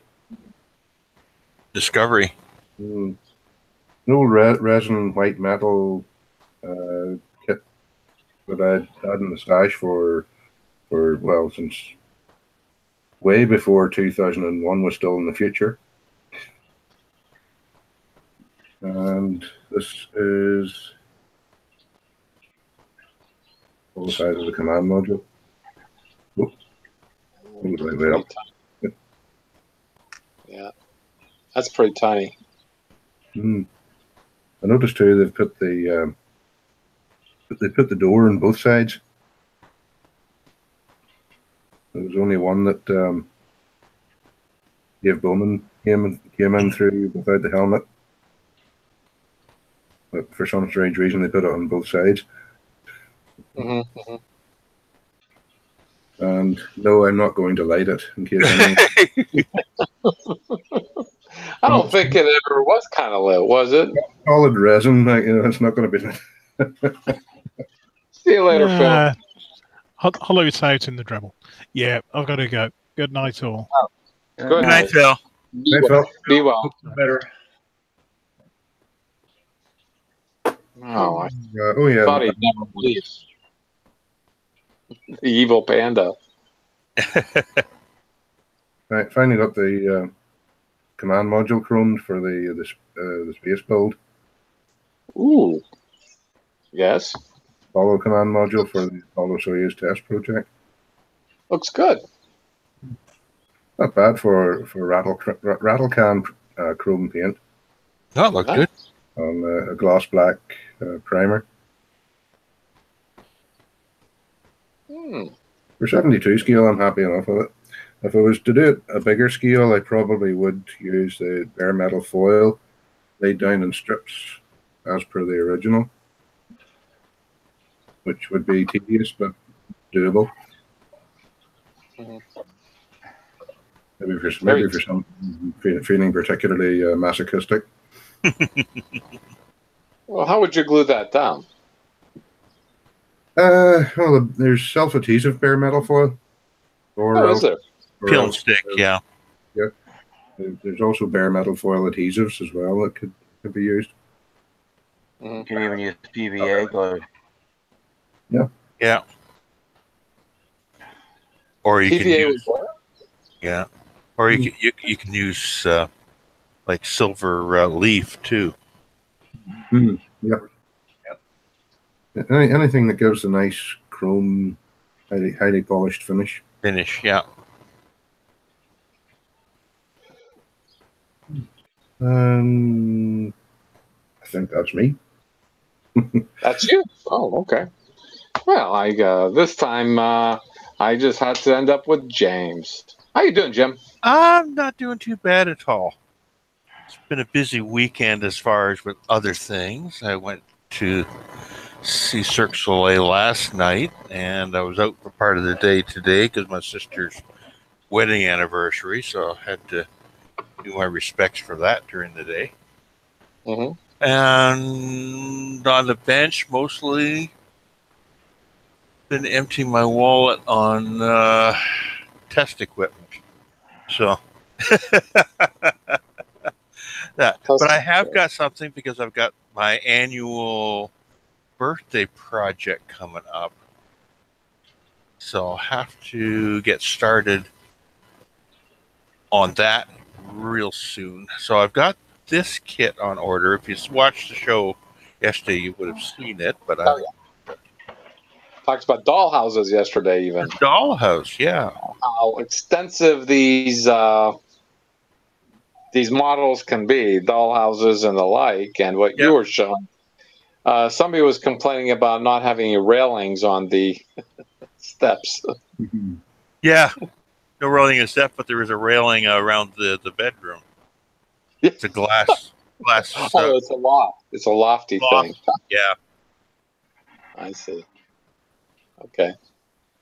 Discovery. an old resin white metal kit that I'd had in the stash for since way before 2001 was still in the future. And this is on the side of the command module. Oh, way up. Yeah, that's pretty tiny. I noticed too they've put the door on both sides. There was only one that Dave Bowman came in through without the helmet, but for some strange reason they put it on both sides. And no, I'm not going to light it in case anyone. I don't think it ever was kind of lit, was it? Solid resin, like, it's not going to be lit. See you later, Phil. Hollow it out in the Dremel. Yeah, I've got to go. Good night, all. Good night, Phil. Be Night, well. Phil. Be well. Better. Oh, I Oh yeah. thought he'd never leave. The evil panda. Right, finally got the command module chromed for the space build. Ooh. Yes. Follow command module for the Apollo Soyuz test project. Looks good. Not bad for rattle can chrome paint That looked good. on a gloss black primer. For 72 scale, I'm happy enough with it. If I was to do it a bigger scale, I probably would use the bare metal foil laid down in strips as per the original, which would be tedious but doable. Maybe for some feeling particularly masochistic. Well, how would you glue that down? Well, there's self-adhesive bare metal foil. Or Is there? Peel and stick, yeah. Yeah. There's also bare metal foil adhesives as well that could be used. You can even use PVA glue. Yeah. Or you PVA can was use, what? yeah. Or you can use like silver leaf too. Yep. Anything that gives a nice chrome, highly polished finish. Finish, yeah. I think that's me. That's you. Oh, okay. Well, I this time I just had to end up with James. How you doing, Jim? I'm not doing too bad at all. It's been a busy weekend as far as with other things. I went to see Cirque du Soleil last night, and I was out for part of the day today because my sister's wedding anniversary, so I had to do my respects for that during the day. And on the bench, mostly been emptying my wallet on test equipment. So, that. But I have got something because I've got my annual birthday project coming up. So I'll have to get started on that real soon. So I've got this kit on order. If you watched the show yesterday, you would have seen it. But Talks about dollhouses yesterday, even. The dollhouse, yeah. How extensive these models can be, dollhouses and the like, and what you were showing. Somebody was complaining about not having any railings on the steps. Yeah, no railing is step, but there is a railing around the bedroom. It's a glass. Oh, it's a loft. It's a lofty thing. Yeah. I see. Okay.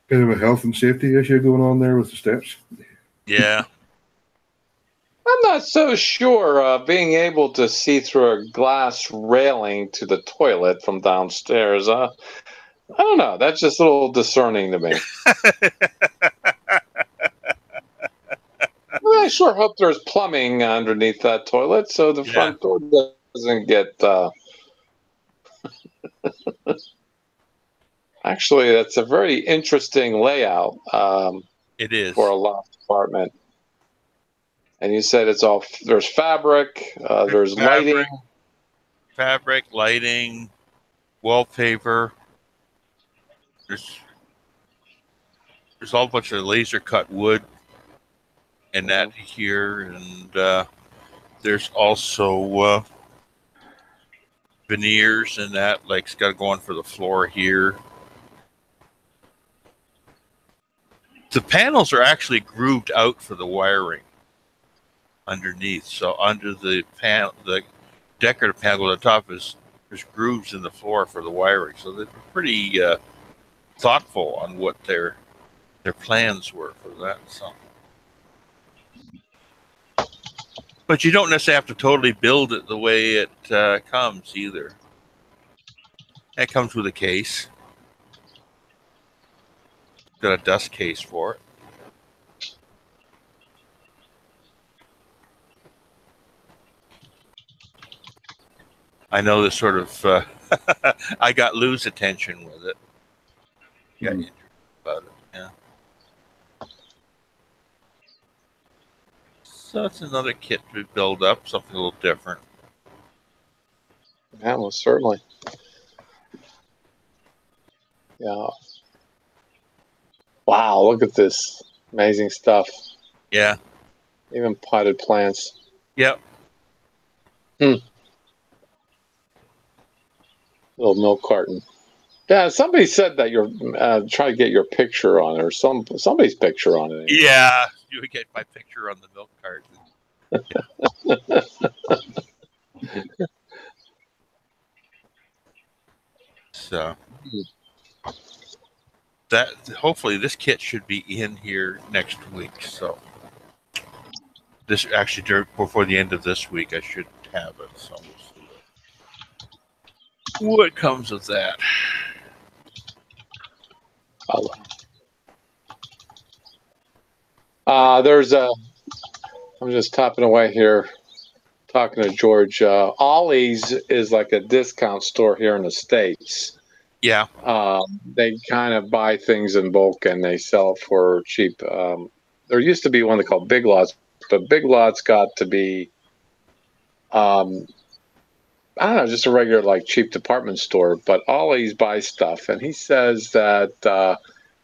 Bit of a health and safety issue going on there with the steps. Yeah. I'm not so sure being able to see through a glass railing to the toilet from downstairs. I don't know. That's just a little discerning to me. Well, I sure hope there's plumbing underneath that toilet so the front door doesn't get... Actually, that's a very interesting layout. It is. For a loft apartment. And you said it's all... There's fabric, there's lighting. Fabric, lighting, wallpaper. There's all a bunch of laser cut wood and that here, and there's also veneers and that, like, it's got to go on for the floor here. The panels are actually grooved out for the wiring underneath. So under the decorative panel at the top there's grooves in the floor for the wiring. So they're pretty thoughtful on what they're their plans were for that. So, but you don't necessarily have to totally build it the way it comes either. It comes with a case. Got a dust case for it. I know this sort of. I got Lou's attention with it. Got interested about it. Yeah. So it's another kit to build up, something a little different. Yeah, well, certainly. Yeah. Wow, look at this amazing stuff. Yeah. Even potted plants. Yep. Little milk carton. Yeah, somebody said that you're trying to get your picture on it, or somebody's picture on it. Yeah. You would get my picture on the milk carton. So that hopefully this kit should be in here next week. So this actually before the end of this week, I should have it. So we'll see what comes of that. I'm just tapping away here, talking to George. Ollie's is like a discount store here in the States. Yeah. They kind of buy things in bulk and they sell it for cheap. There used to be one they called Big Lots, but Big Lots got to be, I don't know, just a regular like cheap department store. But Ollie's buys stuff, and he says that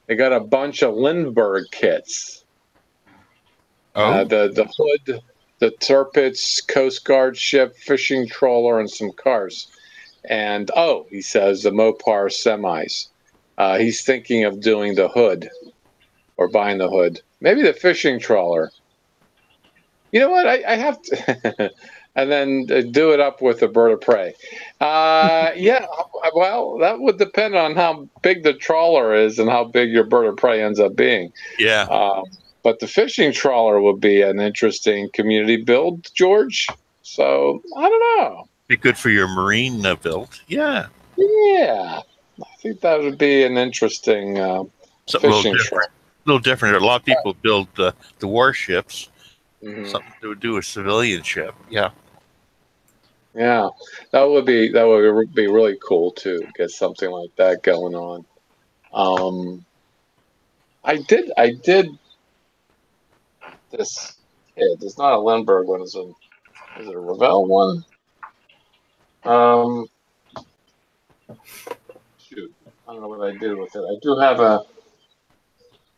they got a bunch of Lindbergh kits. Oh. The hood, the Tirpitz Coast Guard ship, fishing trawler, and some cars. And he says the Mopar semis. He's thinking of doing the hood or buying the hood. Maybe the fishing trawler. You know what? I have to. And then do it up with a bird of prey. Yeah, well, that would depend on how big the trawler is and how big your bird of prey ends up being. Yeah. But the fishing trawler would be an interesting community build, George. So, I don't know. Be good for your marine build. Yeah. Yeah. I think that would be an interesting fishing trawler. A little different. A lot of people build the warships. Mm-hmm. Something to do with civilian ship. Yeah. Yeah. That would be really cool too. Get something like that going on. I did this. It's not a Lindbergh one. Is it a Revell one? Shoot, I don't know what I did with it. I do have a.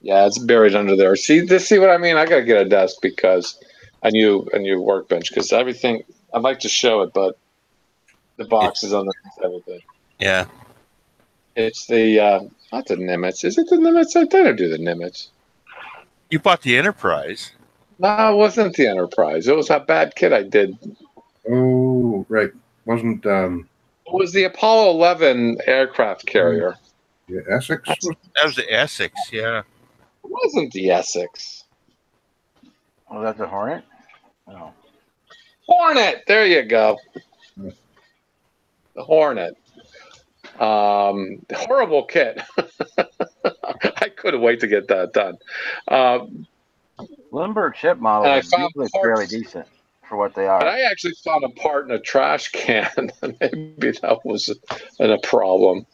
Yeah, it's buried under there. See what I mean? I gotta get a desk because a new workbench because everything. I'd like to show it, but the box is underneath everything. Yeah. It's the not the Nimitz. Is it the Nimitz? I didn't do the Nimitz. You bought the Enterprise. No, it wasn't the Enterprise. It was that bad kit I did. Oh, right. Wasn't It was the Apollo 11 aircraft carrier. the Essex? That was the Essex, yeah. It wasn't the Essex. Oh, that's a Hornet? Oh. Hornet. There you go. The Hornet. Horrible kit. I couldn't wait to get that done. Lindbergh ship models are usually fairly decent for what they are. But I actually found a part in a trash can. Maybe that was a problem.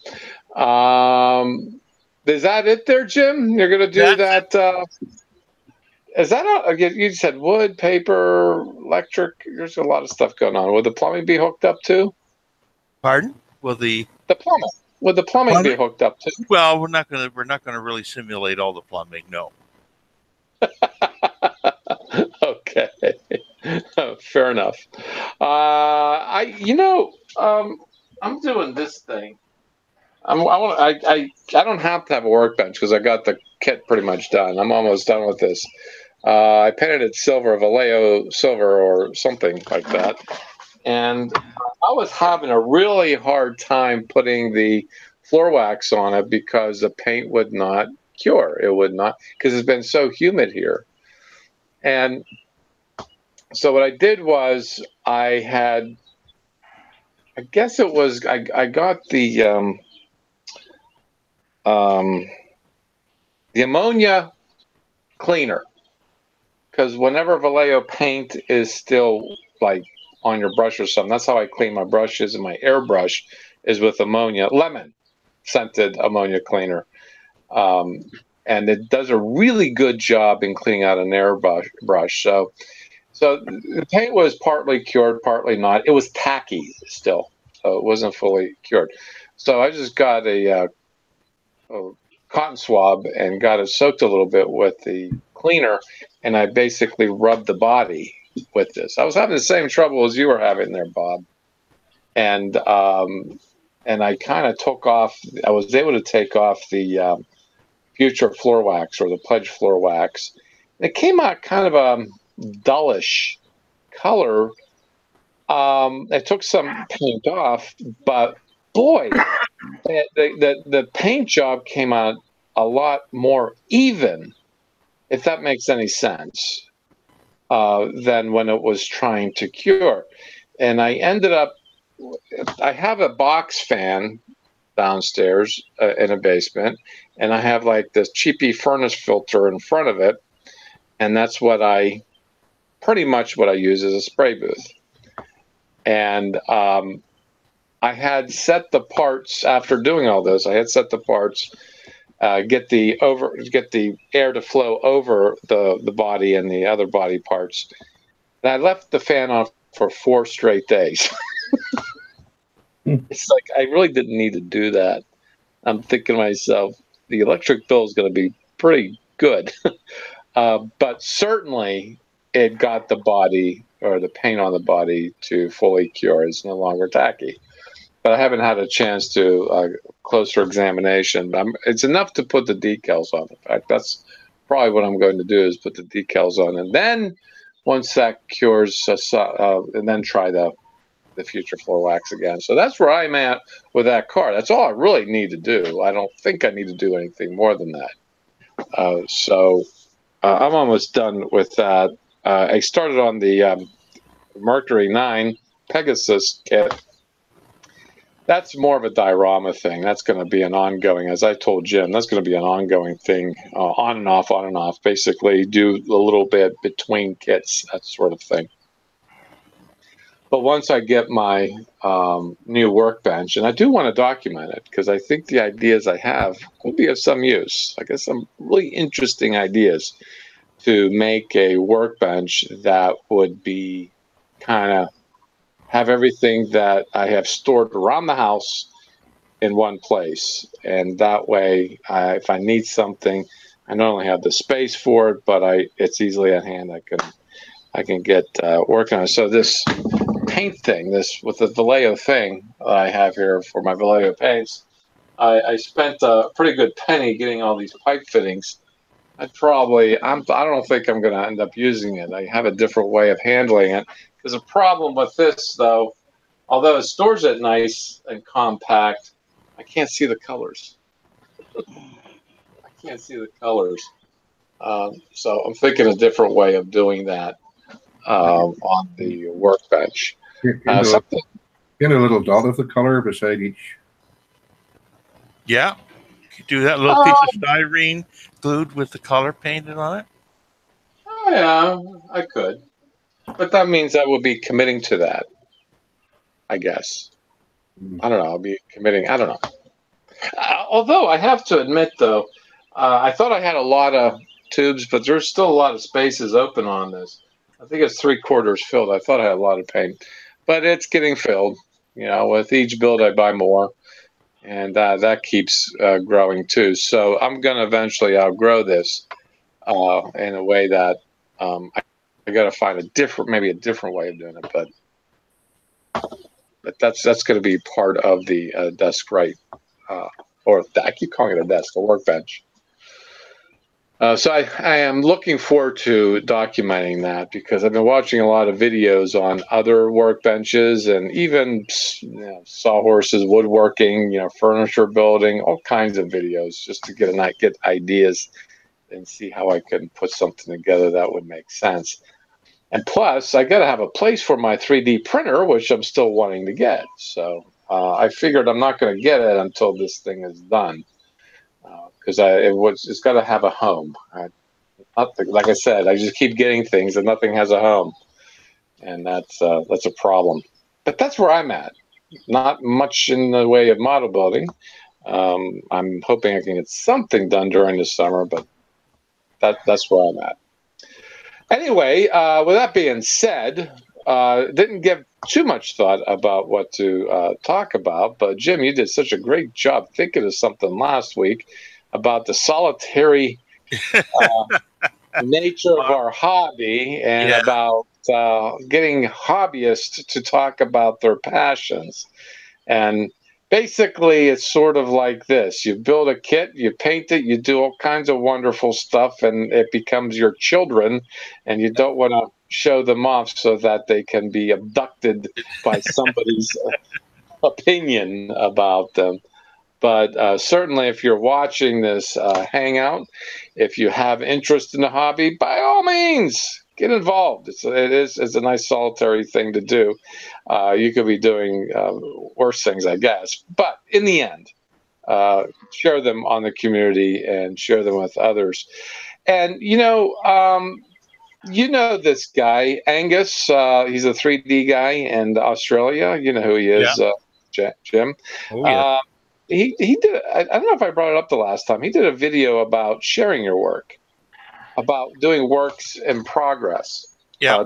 Is that it there, Jim? You're going to do that? Is that you said wood, paper, electric? There's a lot of stuff going on. Would the plumbing be hooked up too? Pardon? Will the plumbing? Would the plumbing be hooked up too? Well, we're not gonna really simulate all the plumbing. No. Okay. Fair enough. I'm doing this thing. I don't have to have a workbench because I got the kit pretty much done. I'm almost done with this. I painted it silver, Vallejo silver or something like that. And I was having a really hard time putting the floor wax on it because the paint would not cure. It would not, because it's been so humid here. And so what I did was I guess it was, I got the ammonia cleaner, because whenever Vallejo paint is still like on your brush or something, that's how I clean my brushes and my airbrush is with ammonia, lemon scented ammonia cleaner. And it does a really good job in cleaning out an airbrush. So the paint was partly cured, partly not. It was tacky still, so it wasn't fully cured. So I just got a cotton swab and got it soaked a little bit with the cleaner, and I basically rubbed the body with this. I was having the same trouble as you were having there, Bob, and I kind of took off. I was able to take off the future floor wax, or the pledge floor wax. It came out kind of a dullish color. I took some paint off, but boy, the paint job came out a lot more even, if that makes any sense, than when it was trying to cure. And I ended up, I have a box fan downstairs in a basement, and I have like this cheapy furnace filter in front of it, and that's what pretty much what I use as a spray booth. And I had set the parts after doing all this. I had set the parts, get the air to flow over the body and the other body parts. And I left the fan on for 4 straight days. It's like I really didn't need to do that. I'm thinking to myself, the electric bill is going to be pretty good, but certainly it got the body, or the paint on the body, to fully cure. It's no longer tacky. But I haven't had a chance to closer examination. It's enough to put the decals on. In fact, that's probably what I'm going to do, is put the decals on, and then once that cures, and then try the future floor wax again. So that's where I'm at with that car. That's all I really need to do. I don't think I need to do anything more than that. So I'm almost done with that. I started on the Mercury 9 Pegasus kit. That's more of a diorama thing. That's going to be an ongoing, as I told Jim, that's going to be an ongoing thing, on and off, basically do a little bit between kits, that sort of thing. But once I get my new workbench, and I do want to document it, because I think the ideas I have will be of some use. I guess some really interesting ideas to make a workbench that would be kind of have everything that I have stored around the house in one place. And that way, if I need something, I not only have the space for it, but it's easily at hand. I can get working on it. So this paint thing, this with the Vallejo thing I have here for my Vallejo paints, I spent a pretty good penny getting all these pipe fittings. I don't think I'm going to end up using it. I have a different way of handling it. There's a problem with this, though. Although it stores it nice and compact, I can't see the colors. I can't see the colors. So I'm thinking a different way of doing that on the workbench. In a little dot of the color beside each. Yeah. You do that little piece of styrene glued with the color painted on it? Oh, yeah, I could. But that means I will be committing to that, I guess. I don't know. I'll be committing. I don't know. Although I have to admit, though, I thought I had a lot of tubes, but there's still a lot of spaces open on this. I think it's 3/4 filled. I thought I had a lot of paint, but it's getting filled. You know, with each build, I buy more, and that keeps growing too. So I'm going to eventually outgrow this in a way that I got to find maybe a different way of doing it. But that's going to be part of the desk, right? Or I keep calling it a desk, a workbench. So I am looking forward to documenting that because I've been watching a lot of videos on other workbenches and even sawhorses, woodworking, furniture building, all kinds of videos just to get ideas and see how I can put something together that would make sense. And plus, I got to have a place for my 3D printer, which I'm still wanting to get. So I figured I'm not going to get it until this thing is done. Because it's got to have a home. Like I said, I just keep getting things and nothing has a home, and that's a problem. But that's where I'm at. Not much in the way of model building. I'm hoping I can get something done during the summer, but that's where I'm at. Anyway, with that being said, didn't give too much thought about what to talk about, but Jim, you did such a great job thinking of something last week about the solitary nature of our hobby and about getting hobbyists to talk about their passions. And basically, it's sort of like this. You build a kit, you paint it, you do all kinds of wonderful stuff, and it becomes your children, and you don't want to show them off so that they can be abducted by somebody's opinion about them. But certainly, if you're watching this Hangout, if you have interest in the hobby, by all means, get involved. It's a nice solitary thing to do. You could be doing worse things, I guess. But in the end, share them on the community and share them with others. And this guy, Angus. He's a 3D guy in Australia. You know who he is, Jim. Oh, yeah. He did. I don't know if I brought it up the last time. He did a video about sharing your work, about doing works in progress. Yeah.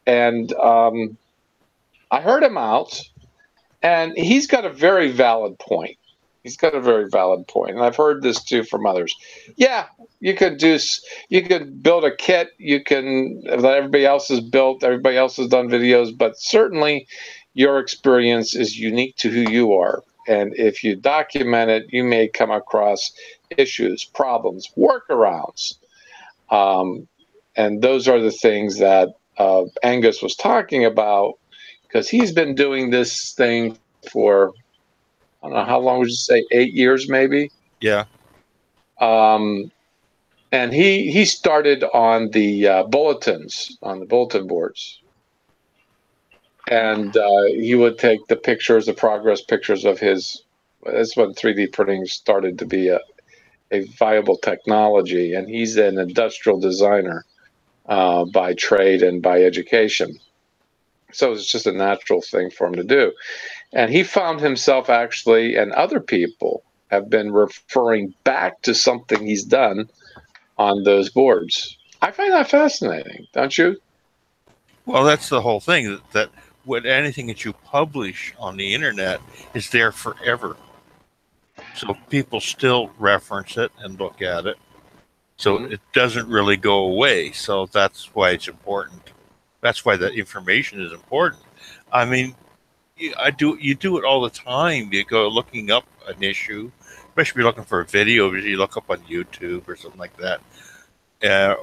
And I heard him out, and he's got a very valid point. And I've heard this too from others. Yeah, you could build a kit. You can that everybody else has built. Everybody else has done videos, but certainly your experience is unique to who you are. And if you document it, you may come across issues, problems, workarounds. And those are the things that Angus was talking about, because he's been doing this thing for, I don't know, how long would you say, 8 years maybe? Yeah. And he started on the bulletins, on the bulletin boards. And he would take the pictures, the progress pictures of his. That's when 3D printing started to be a viable technology. And he's an industrial designer by trade and by education. So it's just a natural thing for him to do. And he found himself actually, and other people have been referring back to something he's done on those boards. I find that fascinating, don't you? Well, that's the whole thing, that anything that you publish on the internet is there forever. So people still reference it and look at it. So it doesn't really go away. So that's why it's important. That's why that information is important. I mean, you do it all the time. You go looking up an issue, especially if you're looking for a video, you look up on YouTube or something like that.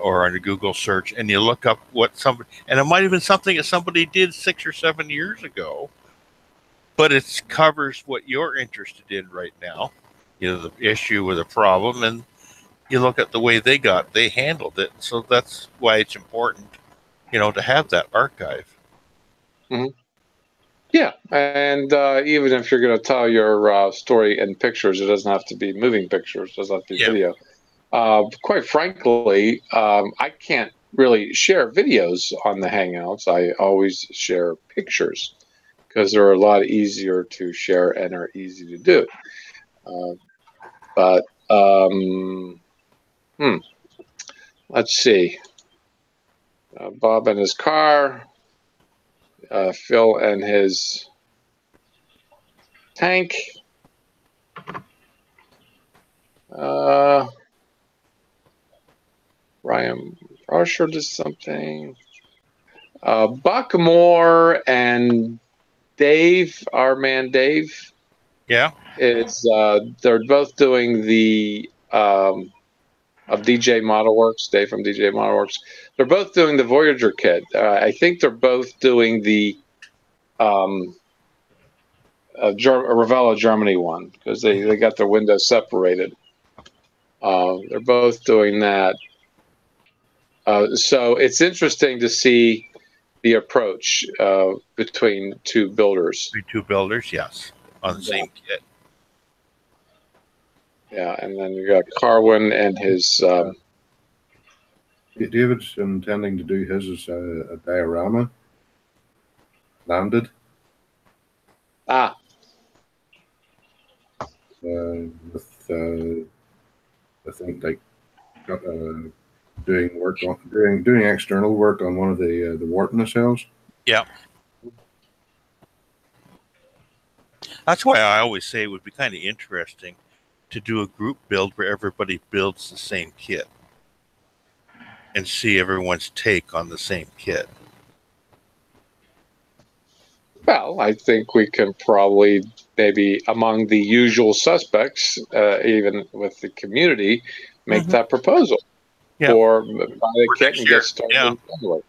Or on a Google search, and you look up what somebody, and it might have been something that somebody did 6 or 7 years ago, but it covers what you're interested in right now, the issue or the problem, and you look at the way they handled it. So that's why it's important, to have that archive. Mm-hmm. Yeah, and even if you're going to tell your story in pictures, it doesn't have to be moving pictures, it doesn't have to be video. Quite frankly, I can't really share videos on the Hangouts. I always share pictures because they're a lot easier to share and are easy to do. But let's see. Bob in his car, Phil and his tank. Ryan Rusher did something. Buck Moore and Dave, our man Dave. Yeah. They're both doing the of DJ Model Works, Dave from DJ Model Works. They're both doing the Voyager kit. I think they're both doing the Revella Germany one because they got their windows separated. They're both doing that. So it's interesting to see the approach between two builders. Two builders, yes, on the same kit. Yeah, and then you got Carwin and his. David's intending to do his as a diorama. Landed. With I think like doing work on doing external work on one of the warp nacelles. Yeah. That's why I always say it would be kind of interesting to do a group build where everybody builds the same kit and see everyone's take on the same kit. Well, I think we can probably maybe among the usual suspects, even with the community, make that proposal. Yeah. Or buy the kit and get started in January.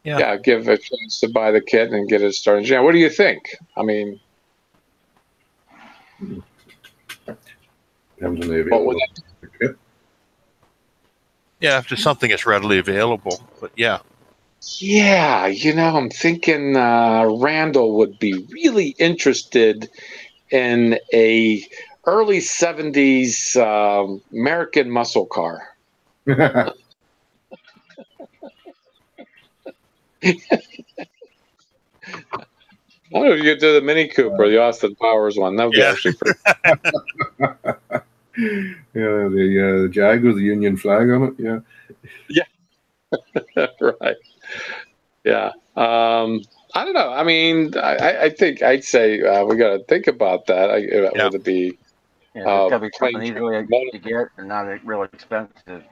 Yeah, give a chance to buy the kit and get it started in January. What do you think? I mean, what would that yeah, if there's something that's readily available, but yeah. Yeah, I'm thinking Randall would be really interested in a early 70s American muscle car. I don't know if you could do the Mini Cooper, the Austin Powers one. That would be actually pretty. Yeah, the Jag with the Union flag on it. Yeah. Yeah. Right. Yeah. I don't know. I mean, I think I'd say we got to think about that. Would it be? Yeah, it's got to be something easily to get and not really expensive.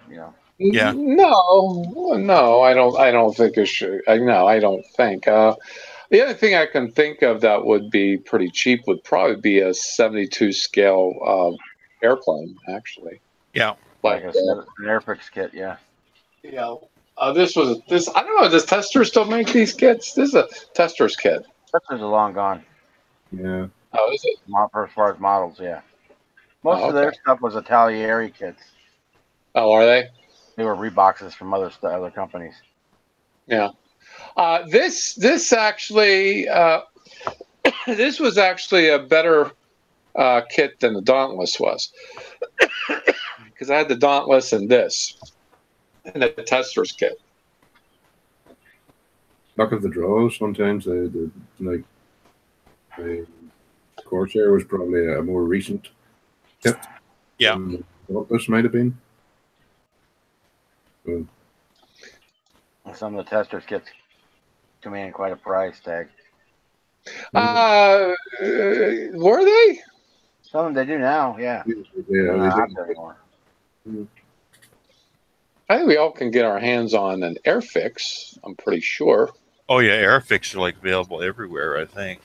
Yeah. No, I don't think it should. I don't think. The other thing I can think of that would be pretty cheap would probably be a 72 scale airplane, actually. Yeah. Like an Airfix kit, yeah. Yeah. This. I don't know. Does Tester still make these kits? This is a Tester's kit. Testers are long gone. Yeah. Oh, is it? As far as models, yeah. Most of their stuff was Italieri kits. Oh, are they? They were reboxes from other companies. Yeah. This actually this was actually a better kit than the Dauntless was because I had the Dauntless and this and the Tester's kit. Luck of the draw. Sometimes the Corsair was probably a more recent kit. Yeah. What this might have been. So, some of the Tester's kits command quite a price tag. Were they? Some of them they do now, yeah. Yeah, they do. I think we all can get our hands on an Airfix. I'm pretty sure. Oh yeah, Airfix are like available everywhere, I think.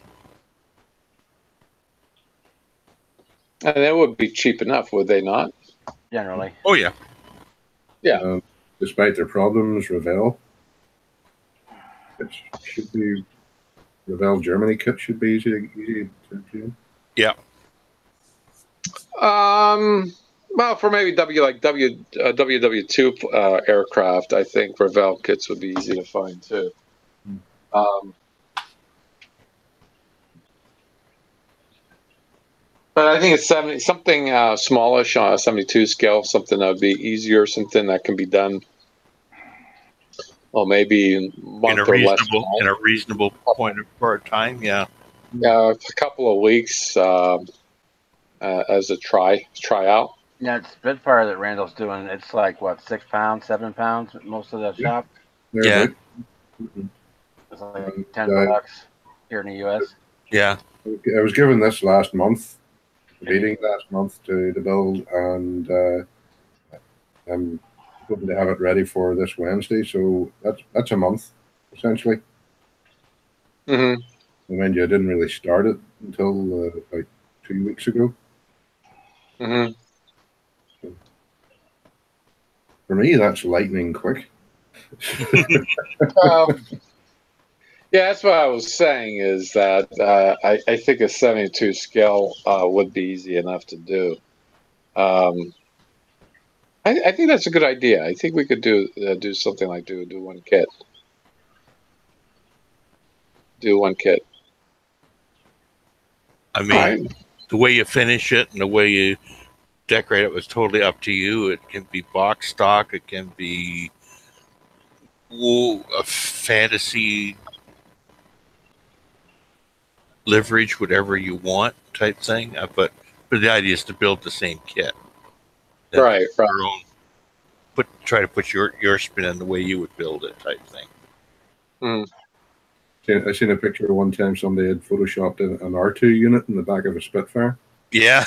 And they would be cheap enough, would they not? Generally. Oh yeah. Yeah. Despite their problems, Revell. It should be Revell Germany kit should be easy to do. Yeah. Well, for maybe WW2 aircraft, I think Revell kits would be easy to find too. But I think it's something smallish on a 72 scale, something that would be easier, something that can be done. Well, maybe in a reasonable point of time, yeah. Yeah, a couple of weeks as a tryout. Yeah, it's Spitfire that Randall's doing. It's like what, 6 pounds, 7 pounds? Most of the shop. Yeah. It's like $10 here in the U.S. Yeah. I was given this last month, meeting last month to build, and I'm hoping to have it ready for this Wednesday. So that's a month essentially. Mm-hmm. I mean, I didn't really start it until like 2 weeks ago. Mm-hmm. For me, that's lightning quick. Yeah, that's what I was saying. Is that I think a 72 scale would be easy enough to do. I think that's a good idea. I think we could do something like do one kit. Do one kit. I mean, Right. the way you finish it and the way you decorate it was totally up to you. It can be box stock. It can be a fantasy leverage, whatever you want type thing. But the idea is to build the same kit. Right. Your own, try to put your spin on the way you would build it type thing. Mm. I seen a picture one time somebody had photoshopped an R2 unit in the back of a Spitfire. Yeah.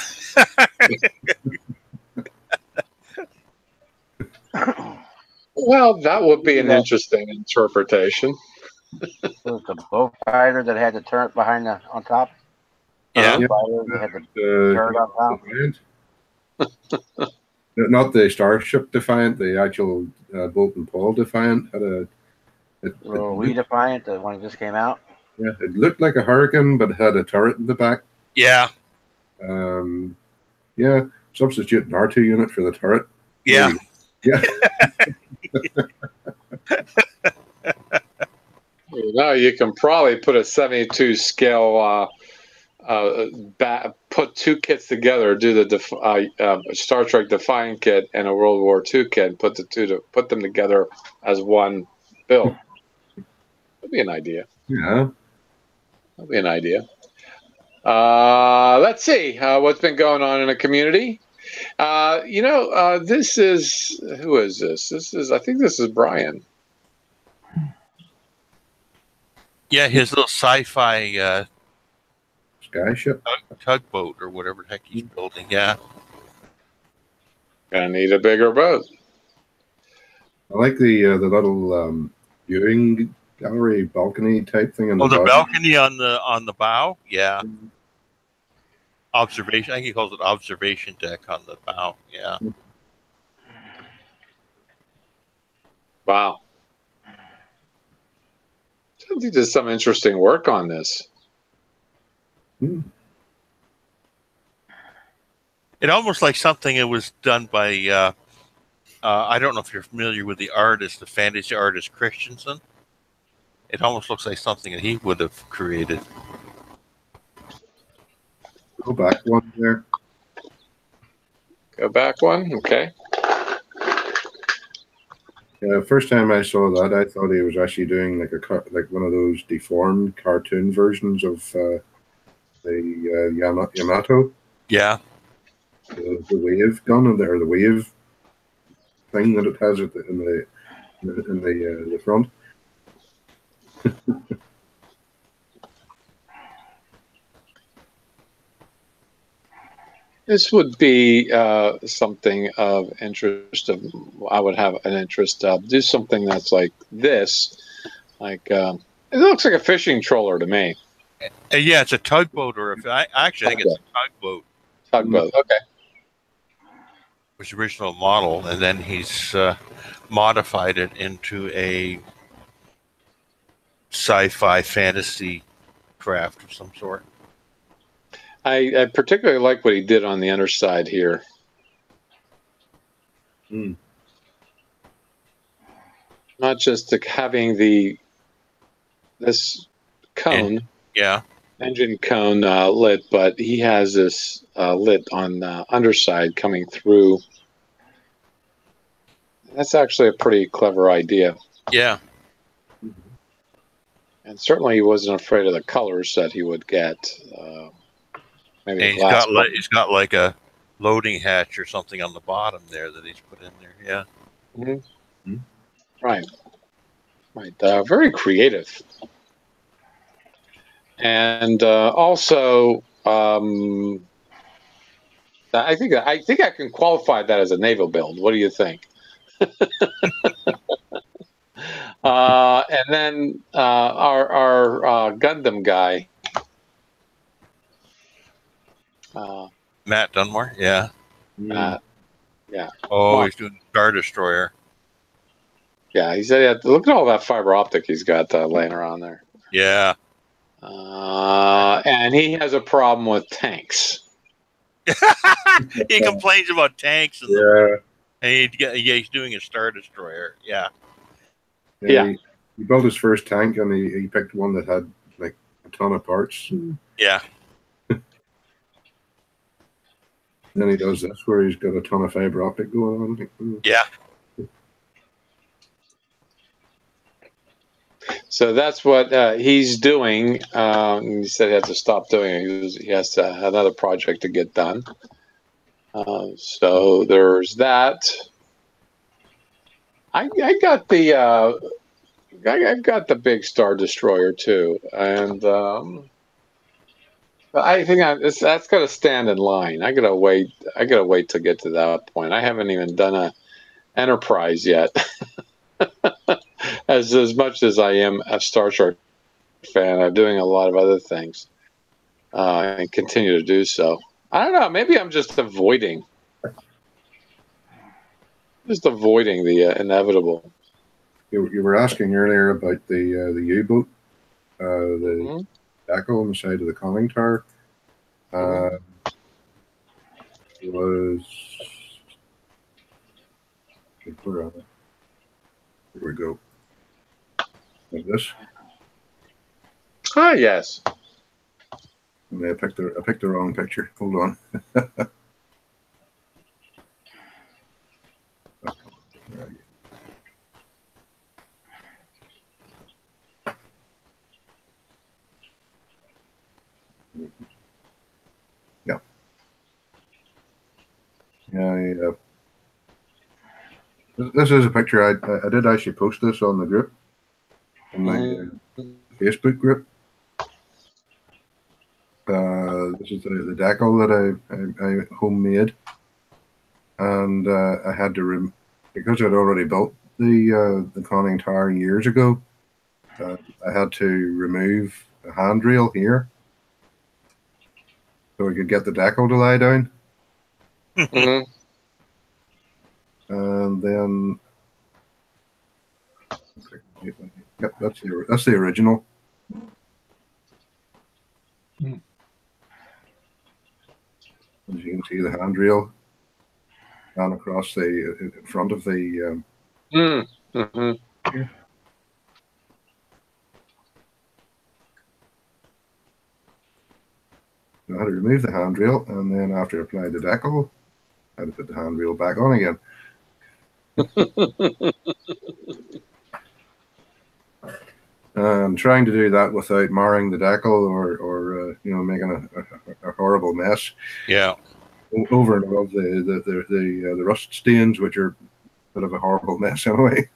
Well, that would be an interesting interpretation. It was the boat fighter that had the turret behind on top. Yeah. Fighter that had the turret on top. Not the Starship Defiant, the actual Bolt and Paul Defiant had a. We Defiant, the one that just came out. Yeah, it looked like a Hurricane, but had a turret in the back. Yeah. Yeah, substitute an R2 unit for the turret. Yeah. Yeah. No, you can probably put a 72 scale. Put two kits together. Do the Star Trek Defiant kit and a World War II kit. Put them together as one build. That'd be an idea. Yeah. That'd be an idea. Let's see what's been going on in the community. This is who is this? I think this is Brian. Yeah, his little sci-fi Skyship tugboat or whatever the heck he's building. Yeah. Gonna need a bigger boat. I like the little viewing gallery balcony type thing on the bottom. Balcony on the bow. Yeah. Observation. I think he calls it observation deck on the bow. Yeah. Wow. I think there's some interesting work on this. It almost like something that was done by I don't know if you're familiar with the fantasy artist Christensen. It almost looks like something that he would have created. Go back one there. Go back one, okay. Yeah, first time I saw that, I thought he was actually doing like one of those deformed cartoon versions of the Yamato. Yeah. The wave gun or the wave thing that it has in the front. This would be something of interest. I would have an interest of do something that's like this, like it looks like a fishing trawler to me. Yeah, it's a tugboat, I actually think it's a tugboat. Tugboat, okay. Was the original model, and then he's modified it into a sci-fi fantasy craft of some sort. I particularly like what he did on the underside here. Not just having this cone, engine cone lit, but he has this lit on the underside coming through. That's actually a pretty clever idea. Yeah. And certainly he wasn't afraid of the colors that he would get. Maybe he's got like a loading hatch or something on the bottom there that he's put in there. Yeah. Mm-hmm. Right. Very creative. And also, I think I can qualify that as a naval build. What do you think? And then our Gundam guy. Matt Dunmore, yeah. Matt Yeah. Oh, Wow. he's doing Star Destroyer. Yeah, he said he had to look at all that fiber optic he's got laying around there. Yeah. And he has a problem with tanks. He complains about tanks and Yeah. he's doing a Star Destroyer. Yeah. Yeah. He built his first tank, and he picked one that had like a ton of parts. Yeah. Then he does this where he's got a ton of fiber optic going on. Yeah. So that's what he's doing. He said he had to stop doing it. He has to have another project to get done. So there's that. I got the I've got the big Star Destroyer too, and I think that's got to stand in line. I gotta wait. I gotta wait to get to that point. I haven't even done a Enterprise yet. as much as I am a Star Trek fan, I'm doing a lot of other things, and continue to do so. I don't know. Maybe I'm just avoiding the inevitable. You were asking earlier about the U-boat, the decal on the side of the conning tower. It was. Here we go. Like this. Ah, yes. I picked the wrong picture. Hold on. Yeah. Yeah. This is a picture I did actually post this on the group, on my Facebook group. This is the decal that I homemade, and I had to because I'd already built the conning tower years ago. I had to remove the handrail here so I could get the decal to lie down. And then, yep, that's the original. As you can see, the handrail down across the in front of the. Here. I had to remove the handrail, and then after I applied the decal, I had to put the handrail back on again. And trying to do that without marring the decal or making a horrible mess. Yeah. Over and above the rust stains, which are a bit of a horrible mess anyway.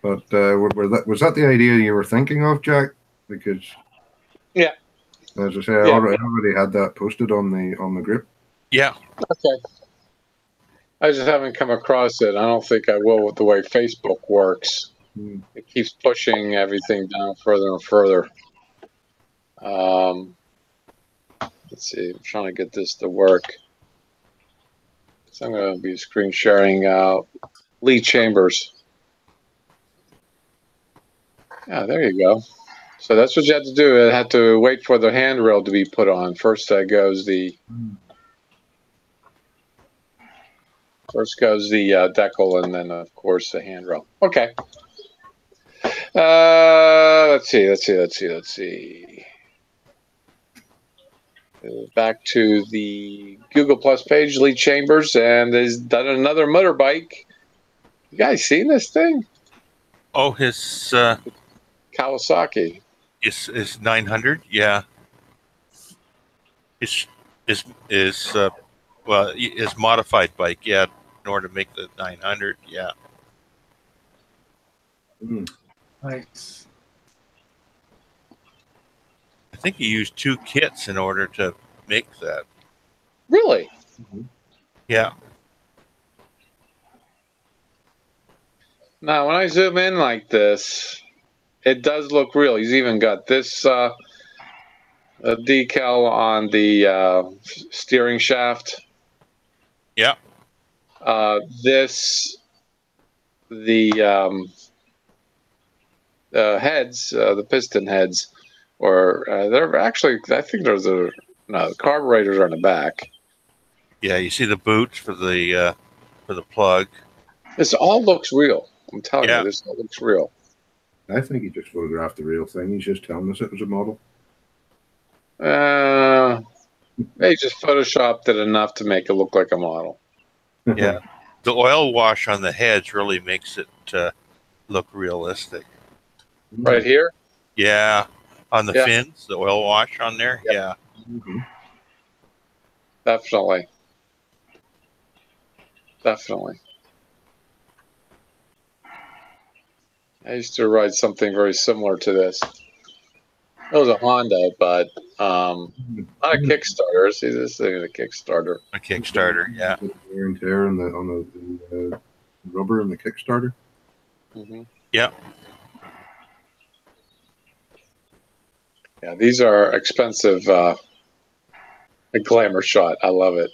But was that the idea you were thinking of, Jack? Because yeah, as I say, I already had that posted on the group. Yeah. Okay. I just haven't come across it. I don't think I will with the way Facebook works. It keeps pushing everything down further and further. Let's see. I'm trying to get this to work. So I'm going to be screen sharing Lee Chambers. Yeah, there you go. So that's what you have to do. I had to wait for the handrail to be put on. First goes the decal, and then of course the handrail. Okay. Let's see. Back to the Google Plus page, Lee Chambers, and he's done another motorbike. You guys seen this thing? Oh, his Kawasaki. Is 900? Yeah. His modified bike, yeah, in order to make the 900, yeah. Nice. I think he used 2 kits in order to make that. Really? Yeah. Now, when I zoom in like this, it does look real. He's even got this a decal on the steering shaft. Yeah. The heads, the piston heads, or they're actually, I think there's no, the carburetors are in the back. Yeah, you see the boots for the plug. This all looks real. I'm telling Yeah. you, this all looks real. I think he just photographed the real thing. He's just telling us it was a model. They just photoshopped it enough to make it look like a model. Yeah. The oil wash on the heads really makes it look realistic. Right here? Yeah. On the Yeah. fins, the oil wash on there. Yep. Yeah. Mm-hmm. Definitely. Definitely. I used to ride something very similar to this. It was a Honda, but not a Kickstarter. See, this thing is a Kickstarter. A Kickstarter, yeah. Wear and tear on the rubber in the Kickstarter. Mm-hmm. Yeah. Yeah, these are expensive. A glamour shot. I love it.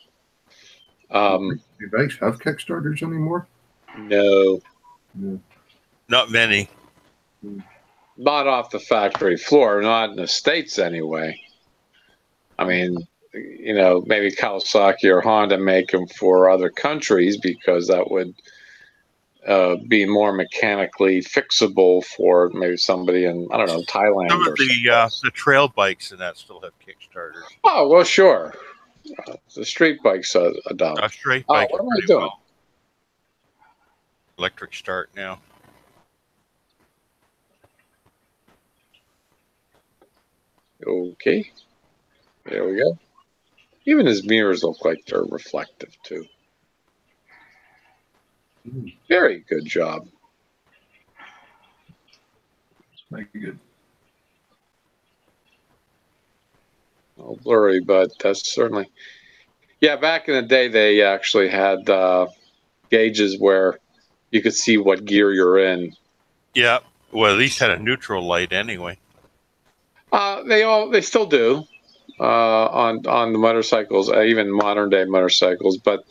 Do bikes have Kickstarters anymore? No, Not many. not off the factory floor. Not in the States, anyway. I mean, you know, maybe Kawasaki or Honda make them for other countries because that would be more mechanically fixable for maybe somebody in, I don't know, Thailand Some or of something. the trail bikes and that still have Kickstarters. Oh, well, sure. The street bikes don't. Straight Oh, bike what are am I pretty doing? well. Electric start now. Okay. There we go. Even his mirrors look like they're reflective, too. Very good job. Make it good. A little blurry, but that's certainly. Yeah, back in the day, they actually had gauges where you could see what gear you're in. Yeah. Well, at least had a neutral light anyway. They still do on the motorcycles, even modern day motorcycles. But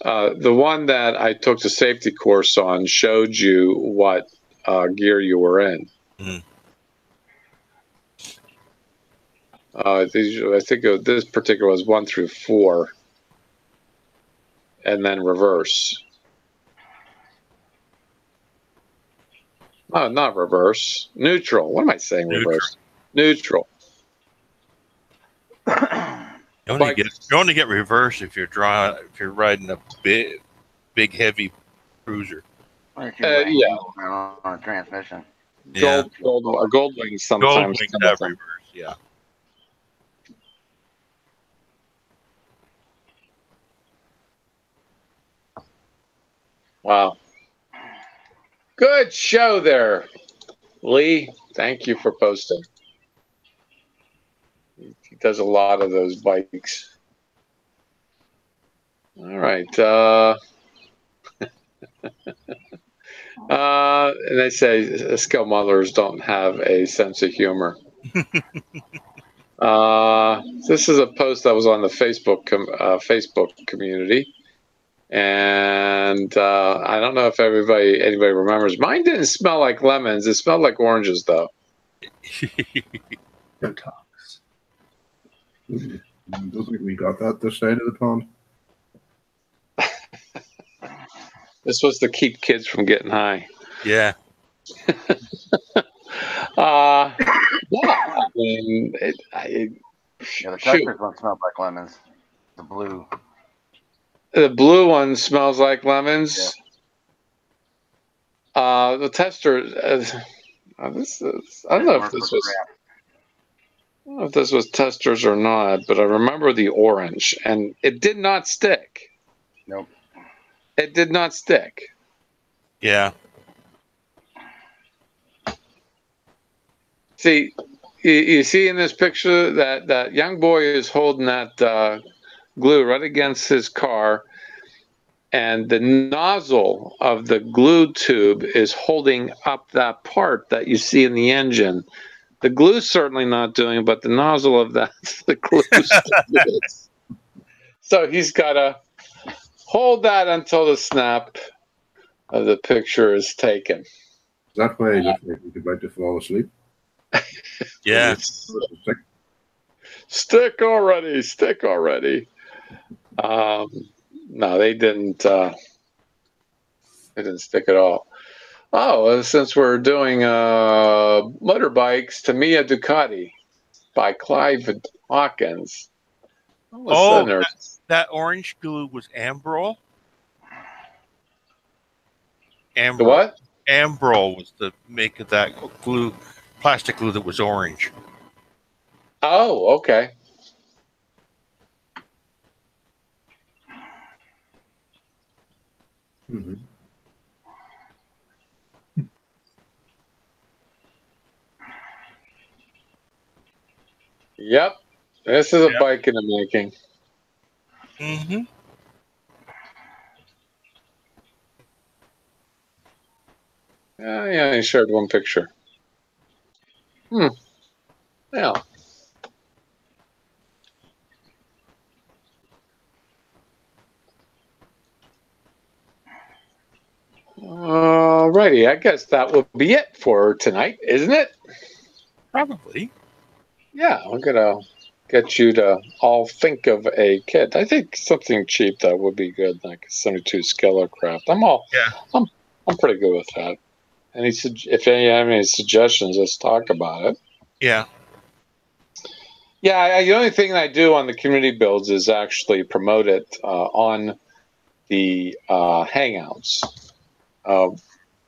the one that I took the safety course on showed you what gear you were in. Mm. I think this particular was 1 through 4, and then reverse. Oh, not reverse. Neutral. What am I saying? Reverse. Neutral. You only get reverse if you're riding a big heavy cruiser. Yeah. On a transmission. Gold wings sometimes. Gold wings have reverse. Yeah. Wow. Good show there, Lee. Thank you for posting. He does a lot of those bikes. All right. And they say skill modelers don't have a sense of humor. This is a post that was on the Facebook community. And I don't know if anybody remembers. Mine didn't smell like lemons. It smelled like oranges, though. Botox. I don't think we got that this side of the pond. This was to keep kids from getting high. Yeah. Yeah. I mean, The Texas one smells like lemons. The blue. The blue one smells like lemons. Yeah. The tester. I don't know if this was. I don't know if this was testers or not, but I remember the orange, and it did not stick. Nope. It did not stick. Yeah. See, you see in this picture that young boy is holding that glue right against his car, and the nozzle of the glue tube is holding up that part that you see in the engine The glue's certainly not doing it, but the nozzle of that, the glue is. So he's got to hold that until the snap of the picture is taken. That way, just like he's about to fall asleep. Yeah. Stick already. Stick already. No, they didn't. They didn't stick at all. Oh, since we're doing motorbikes, Tamiya Ducati by Clive Hawkins. Oh, that orange glue was Ambrol? The what? Ambrol was the make of that glue, plastic glue that was orange. Oh, okay. Mm-hmm. Yep. This is a bike in the making. Mm-hmm. Yeah, he shared one picture. Yeah. Alrighty, I guess that will be it for tonight, isn't it? Probably. Yeah, I'm gonna get you to all think of a kit. I think something cheap that would be good, like a 72 Skeller Craft. I'm pretty good with that. If any have any suggestions, let's talk about it. Yeah. Yeah, the only thing I do on the community builds is actually promote it on the Hangouts.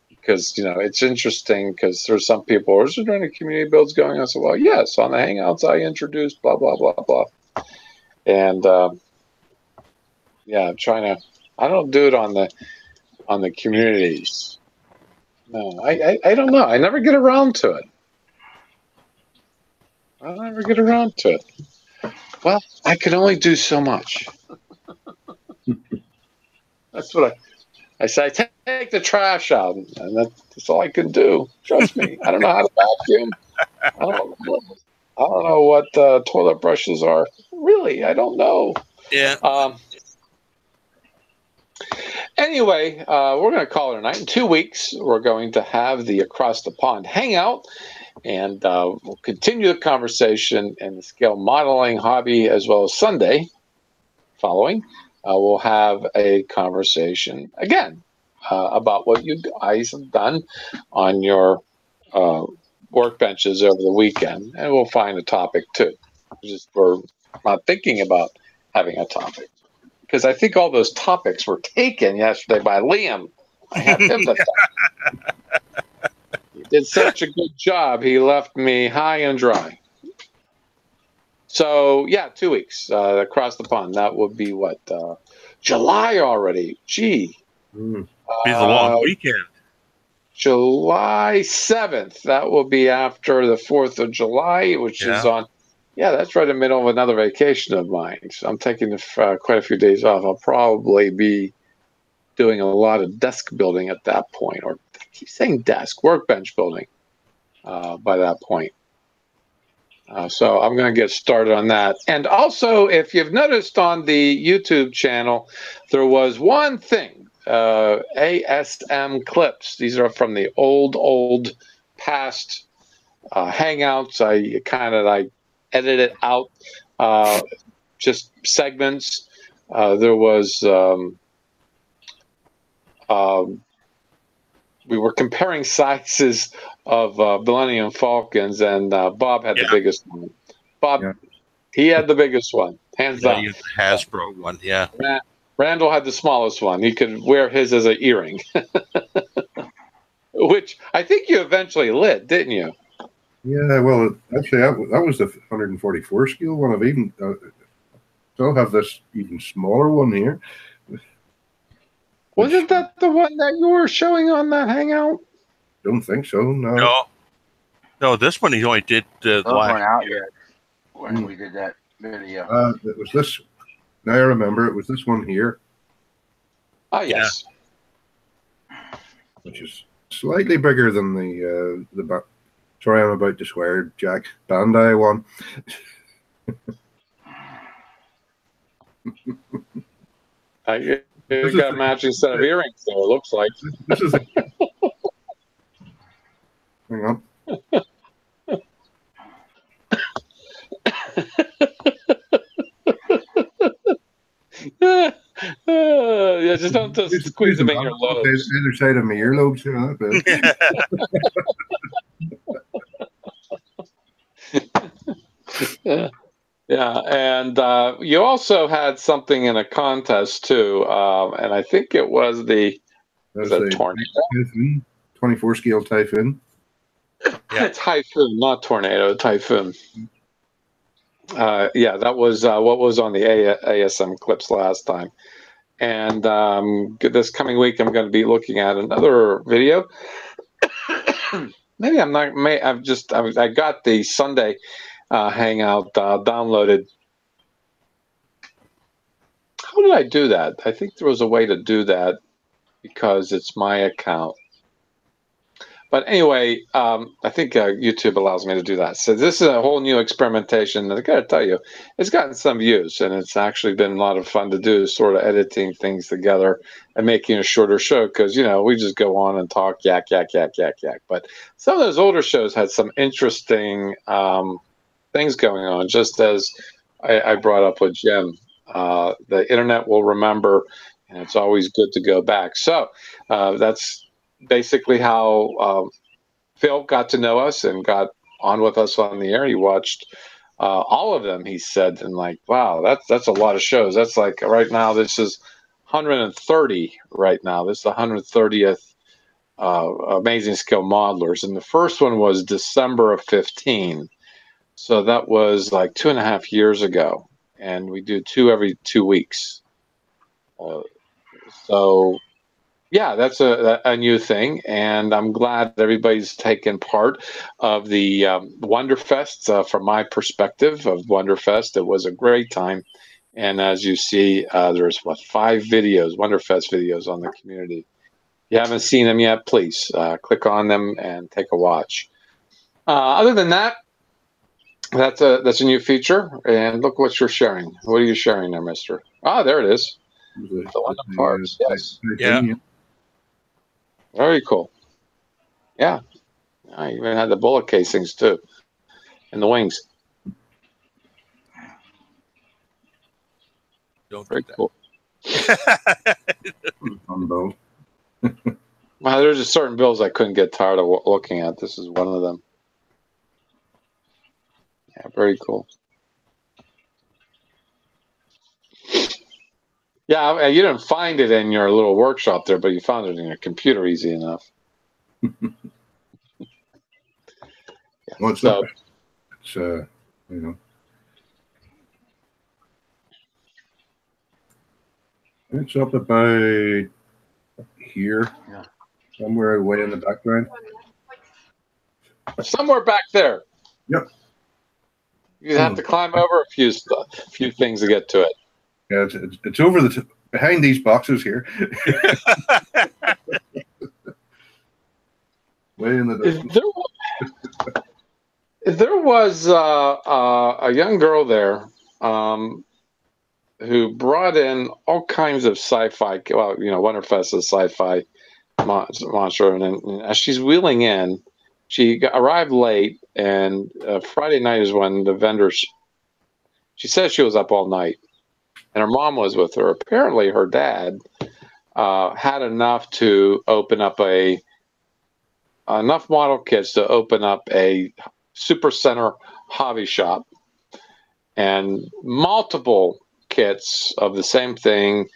Because it's interesting because there's some people, is there any community builds going on? I said, well, yes, on the Hangouts I introduced blah blah blah blah, and I'm trying to. I don't do it on the communities. No, I don't know. I never get around to it. Well, I can only do so much. That's what I say. Take the trash out, and that's all I can do. Trust me. I don't know how to vacuum. I don't know what toilet brushes are. Really, I don't know. Yeah. Anyway, we're going to call it a night. In 2 weeks, we're going to have the Across the Pond Hangout, and we'll continue the conversation in the scale modeling hobby as well as Sunday following. We'll have a conversation again about what you guys have done on your workbenches over the weekend, and we'll find a topic too. We're not thinking about having a topic because I think all those topics were taken yesterday by Liam. I have him to thank. He did such a good job. He left me high and dry. So 2 weeks across the pond. That would be what July already. Gee. Be the long weekend. July 7th. That will be after the 4th of July, which is on. Yeah, that's right in the middle of another vacation of mine. So I'm taking quite a few days off. I'll probably be doing a lot of desk building at that point, or I keep saying desk, workbench building by that point. So I'm going to get started on that. And also, if you've noticed on the YouTube channel, there was one thing, ASM clips. These are from the old past Hangouts. I edited out just segments. There was we were comparing sizes of Millennium Falcons, and Bob had the biggest one. He had the biggest one, hands down. The Hasbro one, yeah. Randall had the smallest one. He could wear his as an earring, which I think you eventually lit, didn't you? Yeah, well, actually, that was the 144 scale one. I've even still have this even smaller one here. Wasn't that the one that you were showing on that Hangout? Don't think so. No, this one he only did last out yet when we did that video. It was this. Now I remember. It was this one here. Oh yes. Which is slightly bigger than the Sorry, I'm about to swear, Jack. Bandai one. You This is got a the- matching set of earrings, though, it looks like. This is. Hang on. Yeah, just don't just squeeze them in your lobes. Either side of my earlobes, you know. Yeah, and you also had something in a contest too, and I think it was the tornado. Typhoon, 24 scale Typhoon. Yeah. Typhoon, not tornado. Typhoon. Yeah, that was what was on the ASM clips last time. And this coming week, I'm going to be looking at another video. Maybe I'm not. I got the Sunday Hangout downloaded. How did I do that? I think there was a way to do that because it's my account. But anyway, I think YouTube allows me to do that. So this is a whole new experimentation. And I got to tell you, it's gotten some views, and it's actually been a lot of fun to do, sort of editing things together and making a shorter show because, we just go on and talk, yak, yak, yak, yak, yak. But some of those older shows had some interesting things going on, just as I brought up with Jim. The internet will remember, and it's always good to go back. So that's basically how Phil got to know us and got on with us on the air. He watched all of them, he said, and like, wow, that's a lot of shows. That's like right now, this is 130 right now. This is the 130th Amazing Skill Modelers. And the first one was December of 15. So that was like 2.5 years ago. And we do 2 every 2 weeks. So yeah, that's a new thing, and I'm glad everybody's taken part of the Wonderfest. From my perspective of Wonderfest, it was a great time, and as you see, there's 5 videos, Wonderfest videos on the community. If you haven't seen them yet, please click on them and take a watch. Other than that, that's a new feature, and look what you're sharing. What are you sharing there, Mister? Ah, there it is. The one of parts, yes. Yeah. Very cool. Yeah. I even had the bullet casings too. And the wings. Don't Very do cool. On both. Well, there's just certain bills I couldn't get tired of looking at. This is one of them. Yeah, very cool. Yeah, you didn't find it in your little workshop there, but you found it in your computer easy enough. Yeah, Well, it's so, it's up about here, somewhere away in the background. somewhere back there. Yep. You have to climb over a few things to get to it. Yeah, it's over behind these boxes here. Way in the distance. There was a young girl there who brought in all kinds of sci-fi. Well, Wonderfest is sci-fi monster, and as she's wheeling in, she arrived late, and Friday night is when the vendors. She says she was up all night, and her mom was with her. Apparently, her dad had enough to open up enough model kits to open up a super center hobby shop, and multiple kits of the same thing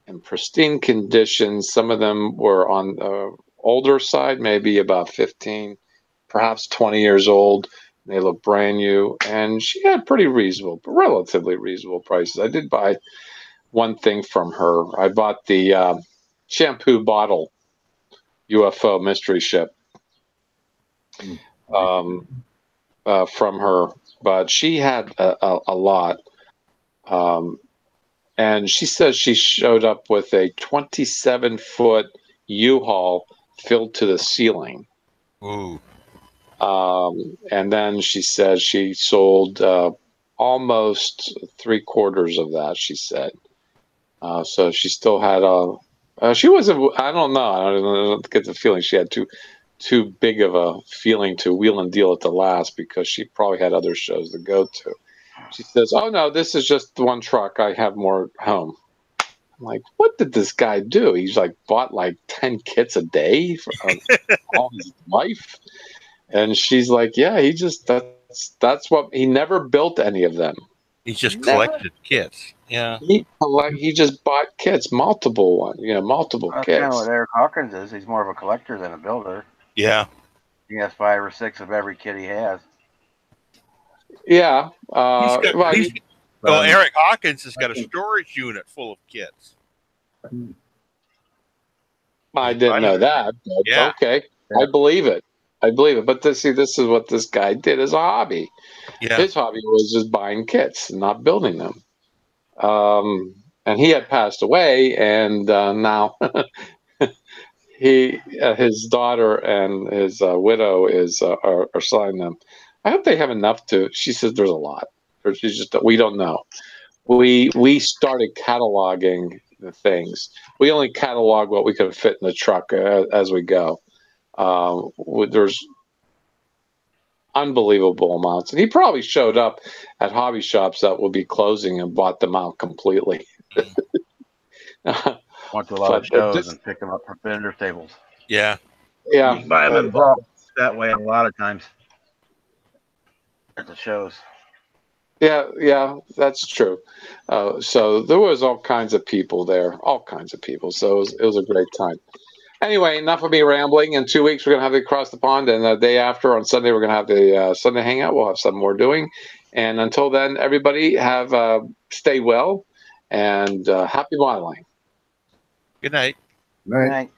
in pristine condition. Some of them were on the older side, maybe about 15, perhaps 20 years old. They look brand new, and she had relatively reasonable prices. I did buy one thing from her. I bought the shampoo bottle UFO mystery ship from her, but she had a lot. And she says she showed up with a 27-foot U-Haul filled to the ceiling. Ooh. And then she said she sold almost 3/4 of that, she said. So she still had she wasn't, I don't know. I don't get the feeling she had too big of a feeling to wheel and deal at the last, because she probably had other shows to go to. She says, "Oh no, this is just the one truck. I have more home." I'm like, what did this guy do? He's like bought like 10 kits a day for all his life. And she's like, yeah, that's what he never built any of them. He just Never. collected kits. Yeah. He just bought kits, multiple That's kits. kind of what Eric Hawkins is. He's more of a collector than a builder. Yeah. He has 5 or 6 of every kit he has. Yeah. Well, Eric Hawkins has got a storage unit full of kits. I didn't know that. But Yeah. Okay. I believe it. But this is what this guy did as a hobby. Yeah. His hobby was just buying kits, not building them. And he had passed away, and now his daughter and his widow are selling them. I hope they have enough to. She says there's a lot. Or she's just, we don't know. We started cataloging the things. We only catalog what we could fit in the truck as we go. There's unbelievable amounts, and he probably showed up at hobby shops that will be closing and bought them out completely. Went to a lot of shows and picked them up from vendor tables. Yeah. Yeah. You can buy them in bulk that way a lot of times at the shows. Yeah, that's true. So there was all kinds of people there, So it was a great time. Anyway, enough of me rambling. In 2 weeks, we're going to have the Across the Pond, and the day after, on Sunday, we're going to have the Sunday Hangout. We'll have some more doing. And until then, everybody stay well, and happy modeling. Good night. Night. Night.